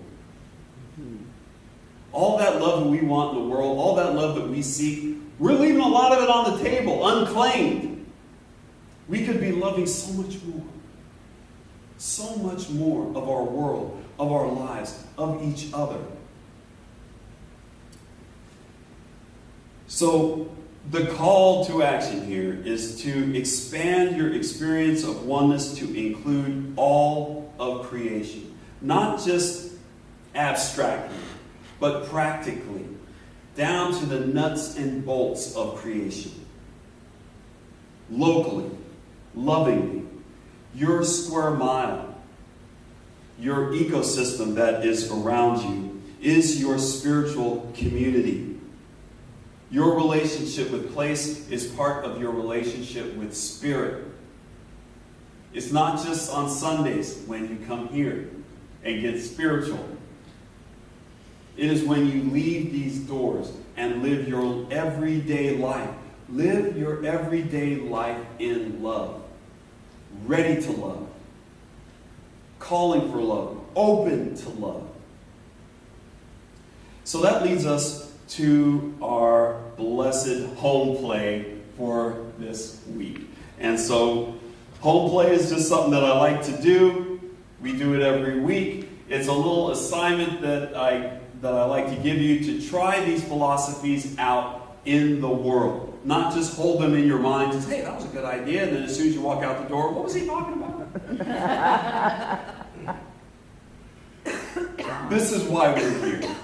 B: All that love that we want in the world, all that love that we seek, we're leaving a lot of it on the table, unclaimed. We could be loving so much more of our world, of our lives, of each other. So, the call to action here is to expand your experience of oneness to include all of creation. Not just abstractly, but practically, down to the nuts and bolts of creation. Locally, lovingly, your square mile, your ecosystem that is around you, is your spiritual community. Your relationship with place is part of your relationship with spirit. It's not just on Sundays when you come here and get spiritual. It is when you leave these doors and live your everyday life. Live your everyday life in love. Ready to love. Calling for love. Open to love. So that leads us to our blessed home play for this week. And so home play is just something that I like to do. We do it every week. It's a little assignment that I like to give you to try these philosophies out in the world. Not just hold them in your mind, just, hey, that was a good idea, and then as soon as you walk out the door, what was he talking about? This is why we're here.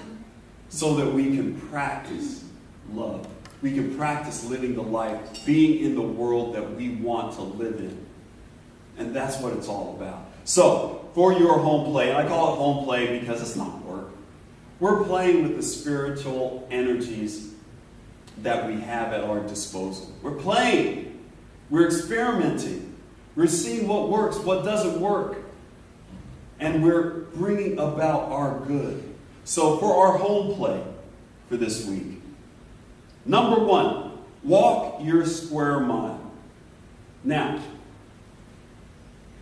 B: So that we can practice love. We can practice living the life, being in the world that we want to live in. And that's what it's all about. So, for your home play, and I call it home play because it's not work. We're playing with the spiritual energies that we have at our disposal. We're playing. We're experimenting. We're seeing what works, what doesn't work. And we're bringing about our good. So for our home play for this week, number 1, walk your square mile. Now,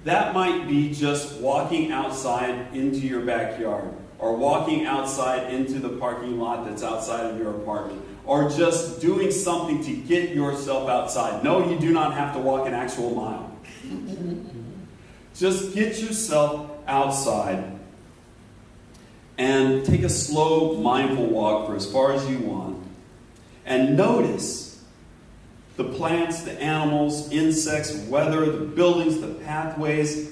B: that might be just walking outside into your backyard, or walking outside into the parking lot that's outside of your apartment, or just doing something to get yourself outside. No, you do not have to walk an actual mile. Just get yourself outside and take a slow, mindful walk for as far as you want. And notice the plants, the animals, insects, weather, the buildings, the pathways,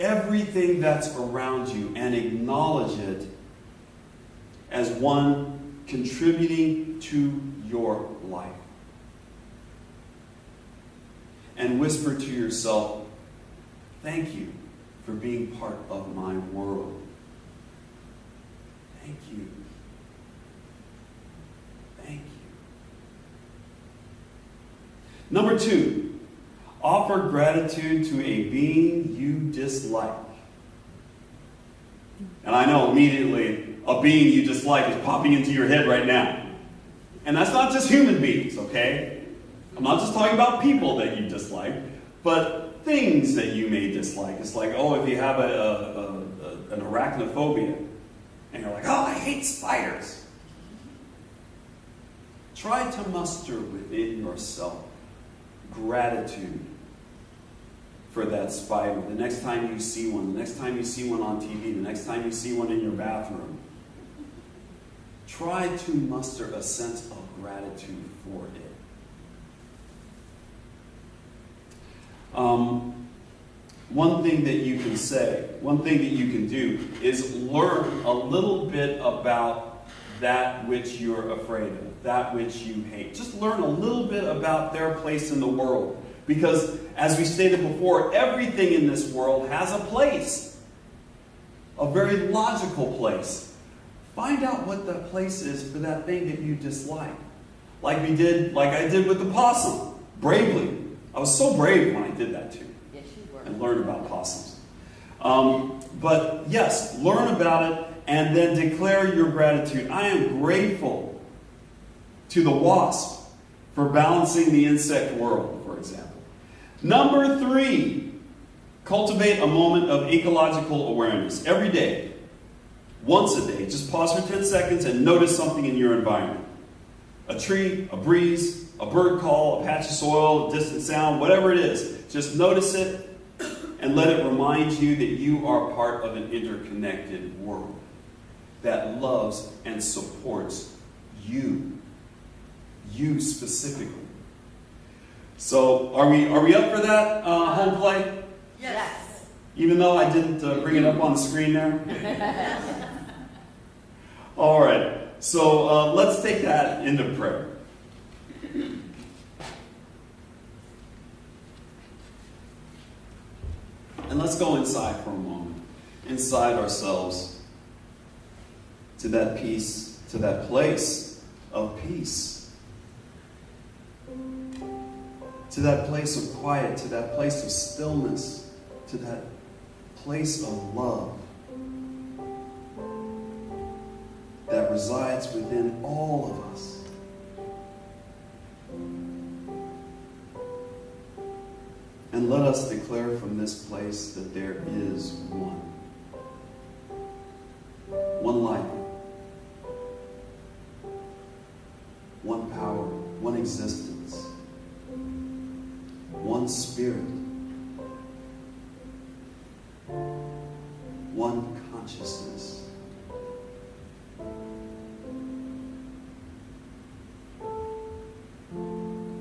B: everything that's around you, and acknowledge it as one contributing to your life. And whisper to yourself, thank you for being part of my world. Thank you. Thank you. Number 2, offer gratitude to a being you dislike. And I know immediately a being you dislike is popping into your head right now. And that's not just human beings, okay? I'm not just talking about people that you dislike, but things that you may dislike. It's like, oh, if you have an arachnophobia, and you're like, oh, I hate spiders. Try to muster within yourself gratitude for that spider. The next time you see one, the next time you see one on TV, the next time you see one in your bathroom, try to muster a sense of gratitude for it. One thing that you can say, one thing that you can do is learn a little bit about that which you're afraid of, that which you hate. Just learn a little bit about their place in the world. Because, as we stated before, everything in this world has a place. A very logical place. Find out what that place is for that thing that you dislike. Like I did with the possum. Bravely. I was so brave when I did that too.
C: Yes, you were.
B: And learned about possums. But yes, learn about it and then declare your gratitude. I am grateful to the wasp for balancing the insect world, for example. Number 3, cultivate a moment of ecological awareness every day. Once a day, just pause for 10 seconds and notice something in your environment. A tree, a breeze, a bird call, a patch of soil, a distant sound, whatever it is. Just notice it and let it remind you that you are part of an interconnected world that loves and supports you. You specifically. So, are we up for that home play?
C: Yes.
B: Even though I didn't bring it up on the screen there? All right. So, let's take that into prayer. And let's go inside for a moment. Inside ourselves. To that peace, to that place of peace. To that place of quiet, to that place of stillness, to that place of love that resides within all of us. And let us declare from this place that there is one. One life. One power. One existence. One spirit. One consciousness.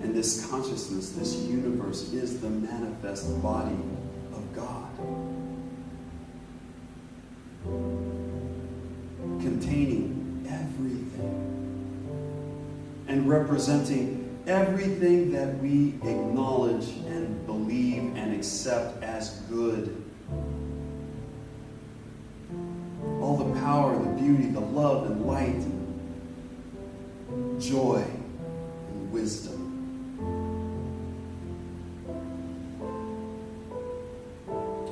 B: And this consciousness, this universe, is the manifest body of God. Containing everything. And representing everything that we acknowledge and believe and accept as good. All the power, the beauty, the love and light, joy and wisdom.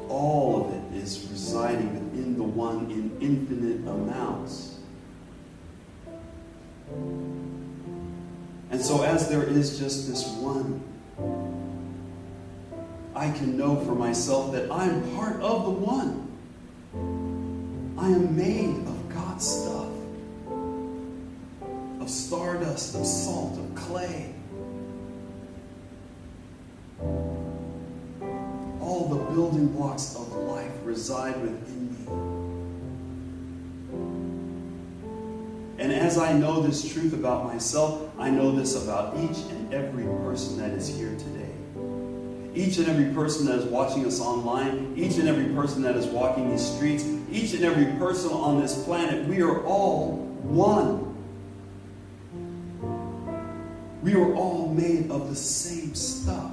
B: All of it is residing within the one in infinite amounts. And so as there is just this one, I can know for myself that I am part of the one. I am made of God's stuff. Of stardust, of salt, of clay. All the building blocks of life reside within me. And as I know this truth about myself, I know this about each and every person that is here today. Each and every person that is watching us online, each and every person that is walking these streets, each and every person on this planet, we are all one. We are all made of the same stuff.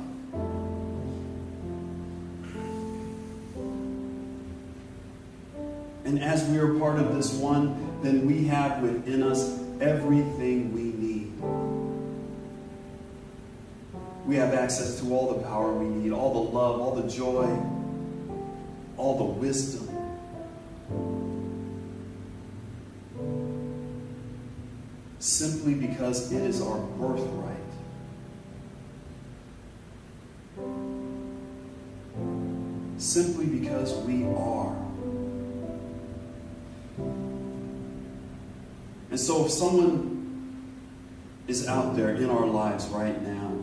B: And as we are part of this one, then we have within us everything we need. We have access to all the power we need, all the love, all the joy, all the wisdom. Simply because it is our birthright. simply because we are. And so if someone is out there in our lives right now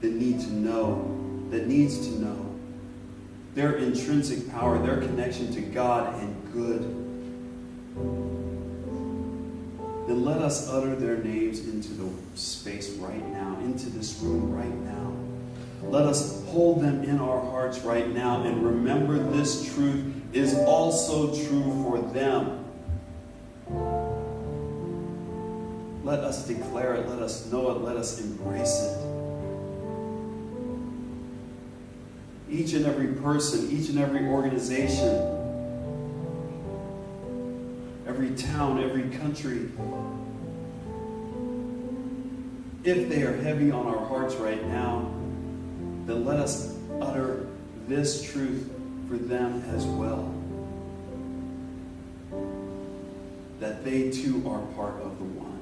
B: that needs to know their intrinsic power, their connection to God and good, then let us utter their names into the space right now, into this room right now. Let us hold them in our hearts right now and remember this truth is also true for them. Let us declare it, let us know it, let us embrace it. Each and every person, each and every organization, every town, every country, if they are heavy on our hearts right now, then let us utter this truth for them as well. That they too are part of the one.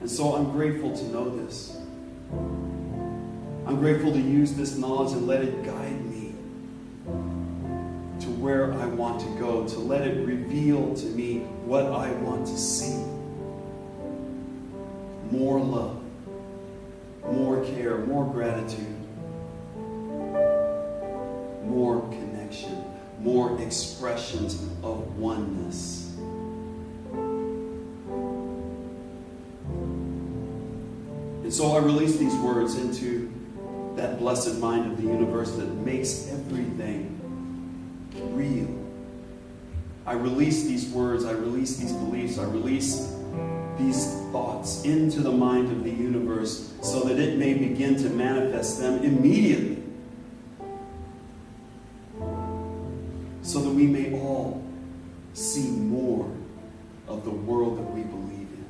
B: And so I'm grateful to know this. I'm grateful to use this knowledge and let it guide me to where I want to go, to let it reveal to me what I want to see. More love, more care, more gratitude, more connection, more expressions of oneness. And so I release these words into that blessed mind of the universe that makes everything real. I release these words, I release these beliefs, I release these thoughts into the mind of the universe so that it may begin to manifest them immediately. So that we may all see more of the world that we believe in.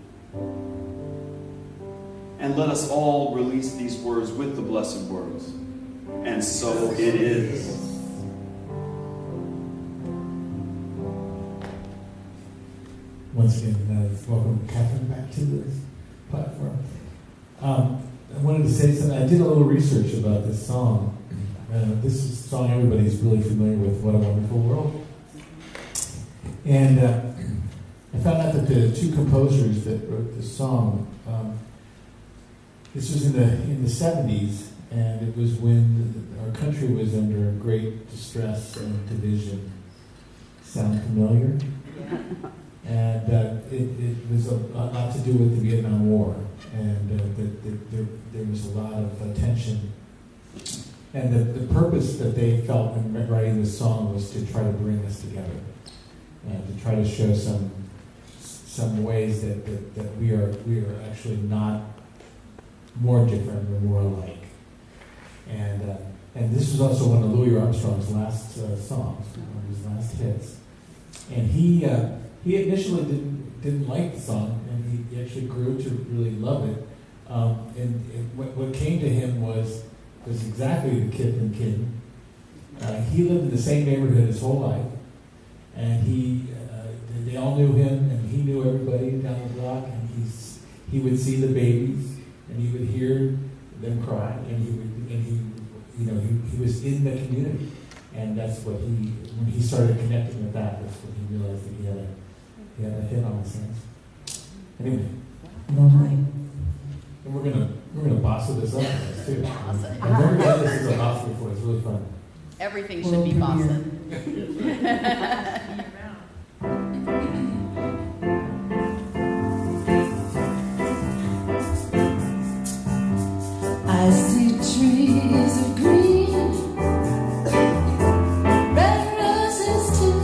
B: And let us all release these words with the blessed words. And so it is.
A: Once again, welcome Catherine back to this platform. I wanted to say something. I did a little research about this song. This is a song everybody's really familiar with, What a Wonderful World. And I found out that the two composers that wrote this song, this was in the 70s, and it was when our country was under great distress and division. Sound familiar?
C: Yeah.
A: And it was a lot to do with the Vietnam War, and there was a lot of tension. And the purpose that they felt in writing this song was to try to bring us together, to try to show some ways that we are actually not more different, we're more alike. And this was also one of Louis Armstrong's last songs, one of his last hits. And he initially didn't like the song, and he actually grew to really love it. And what came to him was exactly the Kith and Kin. He lived in the same neighborhood his whole life, and they all knew him, and he knew everybody down the block. And he would see the babies, and he would hear them cry, and he was in the community, and that's what when he started connecting with that, that's when he realized that he had a hit on his hands. Anyway, and we're gonna bossa this up too. I've never done this as a bossa before. It's really fun.
C: Everything should be bossa.
J: I see trees of green, red roses too.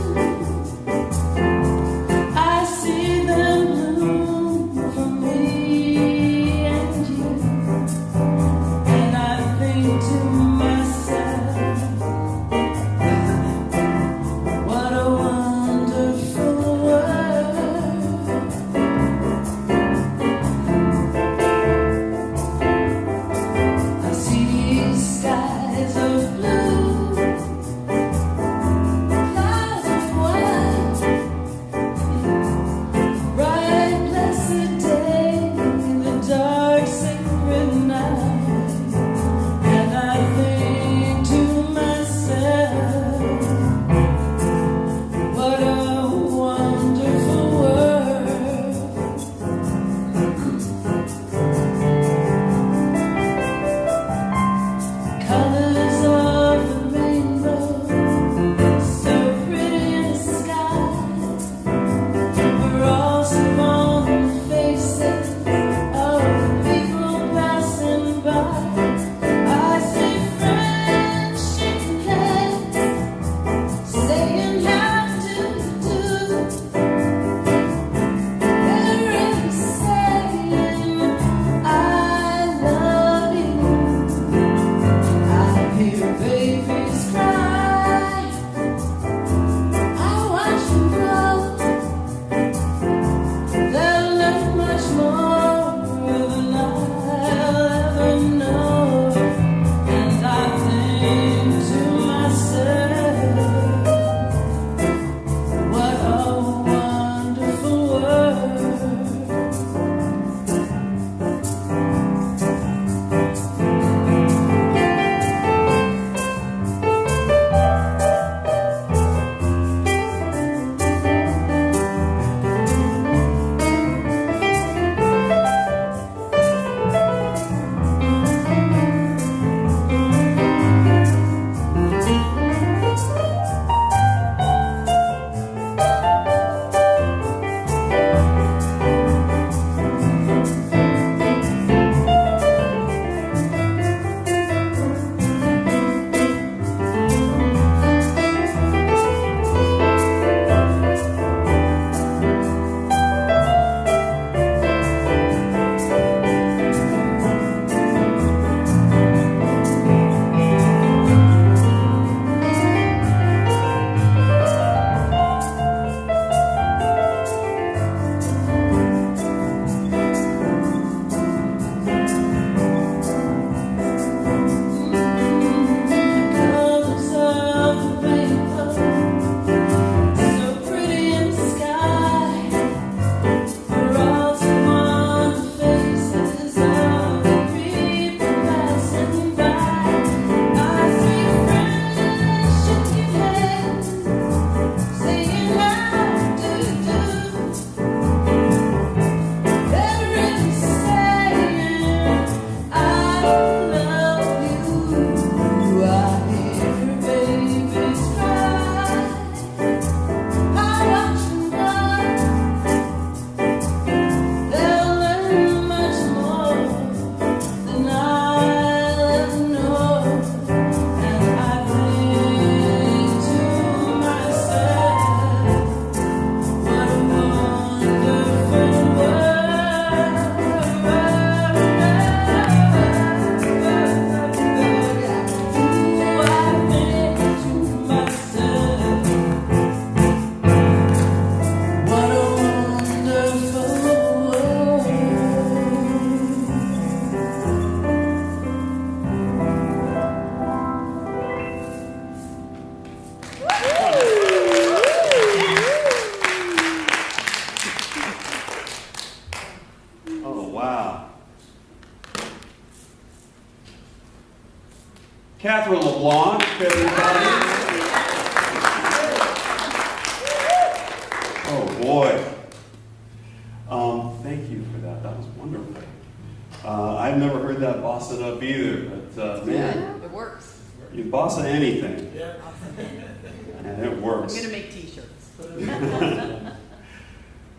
J: I see them bloom for me and you. And I think to myself, what a wonderful
B: Catherine LeBlanc, everybody. Oh boy. Thank you for that. That was wonderful. I've never heard that boss it up either, but man,
C: It works.
B: you boss of anything, and it works.
C: I'm going to make t-shirts.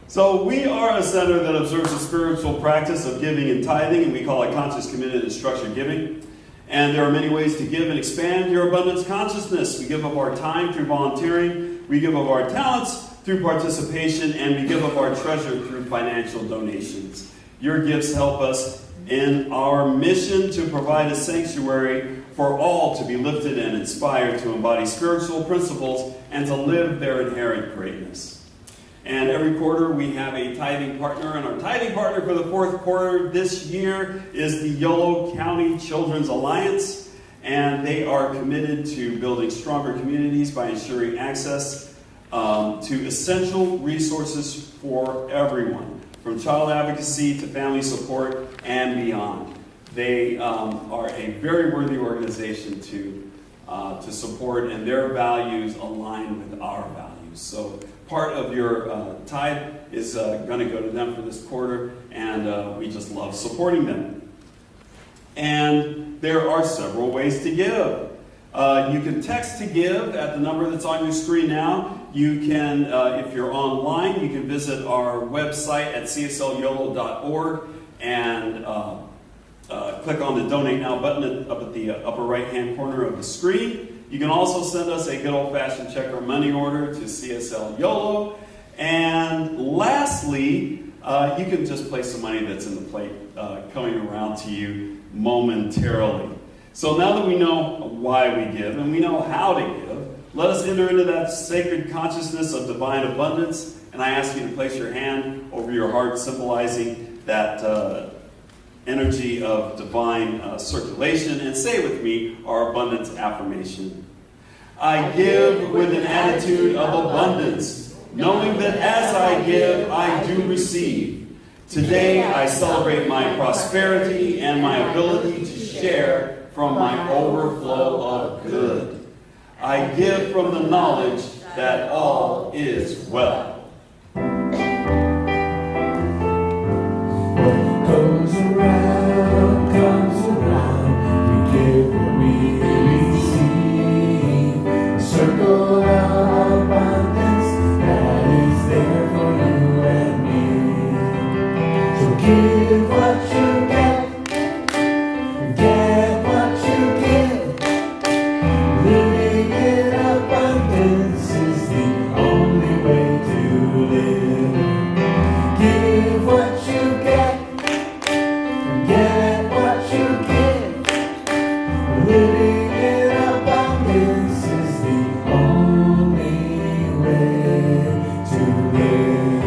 B: So we are a center that observes the spiritual practice of giving and tithing, and we call it conscious, committed, and structured giving. And there are many ways to give and expand your abundance consciousness. We give of our time through volunteering, we give of our talents through participation, and we give of our treasure through financial donations. Your gifts help us in our mission to provide a sanctuary for all to be lifted and inspired to embody spiritual principles and to live their inherent greatness. And every quarter we have a tithing partner, and our tithing partner for the fourth quarter this year is the Yolo County Children's Alliance, and they are committed to building stronger communities by ensuring access to essential resources for everyone, from child advocacy to family support and beyond. They are a very worthy organization to support, and their values align with our values. So part of your tithe is going to go to them for this quarter, and we just love supporting them. And there are several ways to give. You can text to give at the number that's on your screen now. You can, if you're online, you can visit our website at cslyolo.org and click on the Donate Now button up at the upper right-hand corner of the screen. You can also send us a good old-fashioned check or money order to CSL Yolo. And lastly, you can just place some money that's in the plate coming around to you momentarily. So now that we know why we give and we know how to give, let us enter into that sacred consciousness of divine abundance. And I ask you to place your hand over your heart, symbolizing that energy of divine circulation, and say with me our abundance affirmation. I give with an attitude of abundance, knowing that as I give, I do receive. Today I celebrate my prosperity and my ability to share from my overflow of good. I give from the knowledge that all is well.
A: Goes around, comes around. We give what we receive. Circle of abundance that is there for you and me. So give what you get what you give. Living in abundance is the only way to live. Give what you get. Get what you give. Living in abundance is the only way to live.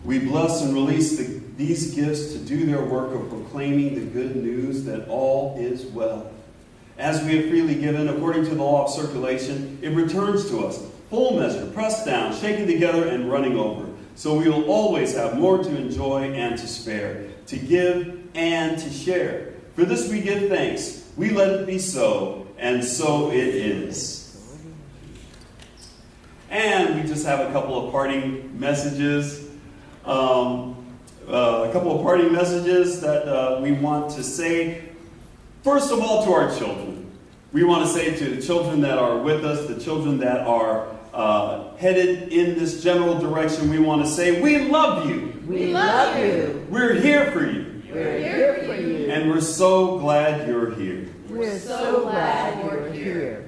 B: We bless and release these gifts to do their work of proclaiming the good news that all is well. As we have freely given, according to the law of circulation, it returns to us, full measure, pressed down, shaken together, and running over. So we will always have more to enjoy and to spare, to give and to share. For this we give thanks. We let it be so, and so it is. And we just have a couple of parting messages. That we want to say. First of all, to our children. We want to say to the children that are with us, the children that are headed in this general direction, we want to say, we love you.
I: We love you.
B: We're here for you.
I: We're here for you.
B: And we're so glad you're here.
I: We're so glad you're here.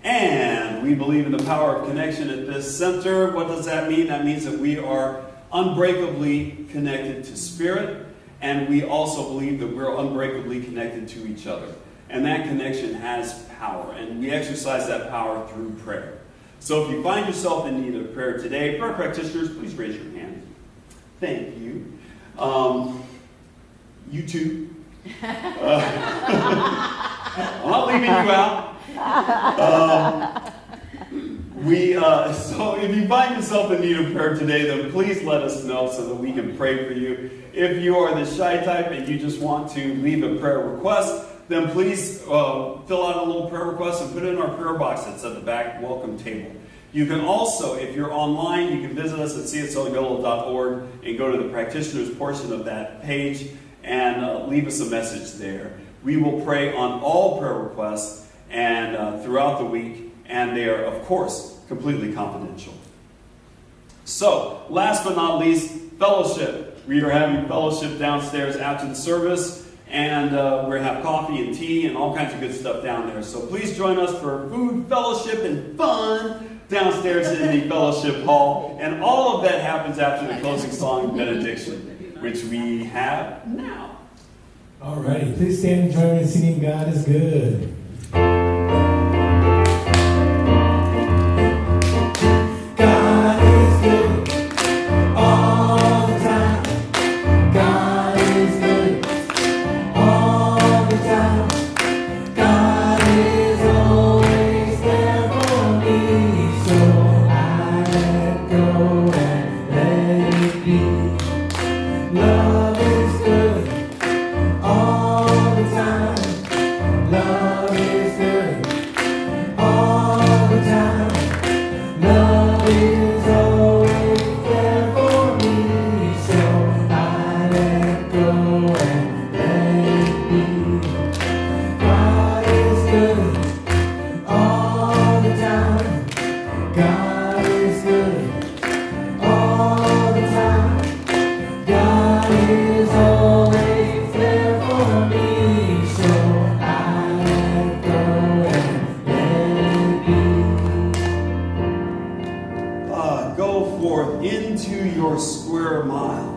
B: And we believe in the power of connection at this center. What does that mean? That means that we are unbreakably connected to spirit, and we also believe that we're unbreakably connected to each other. And that connection has power, and we exercise that power through prayer. So if you find yourself in need of prayer today, prayer practitioners, please raise your hand. Thank you. You too. I'm not leaving you out. So if you find yourself in need of prayer today, then please let us know so that we can pray for you. If you are the shy type and you just want to leave a prayer request, then please fill out a little prayer request and put it in our prayer box that's at the back welcome table. You can also, if you're online, you can visit us at CSLYolo.org and go to the practitioners portion of that page and leave us a message there. We will pray on all prayer requests and throughout the week, and they are, of course, completely confidential. So, last but not least, fellowship. We are having fellowship downstairs after the service, and we're going to have coffee and tea and all kinds of good stuff down there. So please join us for food, fellowship, and fun downstairs in the fellowship hall. And all of that happens after the closing song and benediction, which we have now.
A: All right, please stand and join me in singing God is Good. God is good all the time. God is good all the time. God is always there for me. So I let go and let it be. Love is good all the time. Love is good all the time. Love is always there for me. So I let go and let it be. God is good all the time. God is good all the time. God is always there for me. So I let go and let it be.
B: Go forth into your square mile.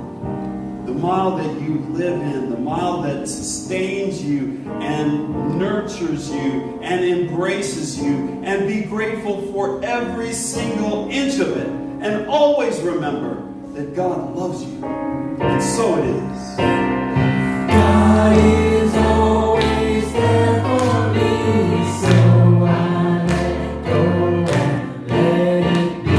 B: The mile that you live in, the mile that sustains you and nurtures you and embraces you, and be grateful for every single inch of it. And always remember that God loves you. And so it is.
A: God is always there for me. So I let go and let it be.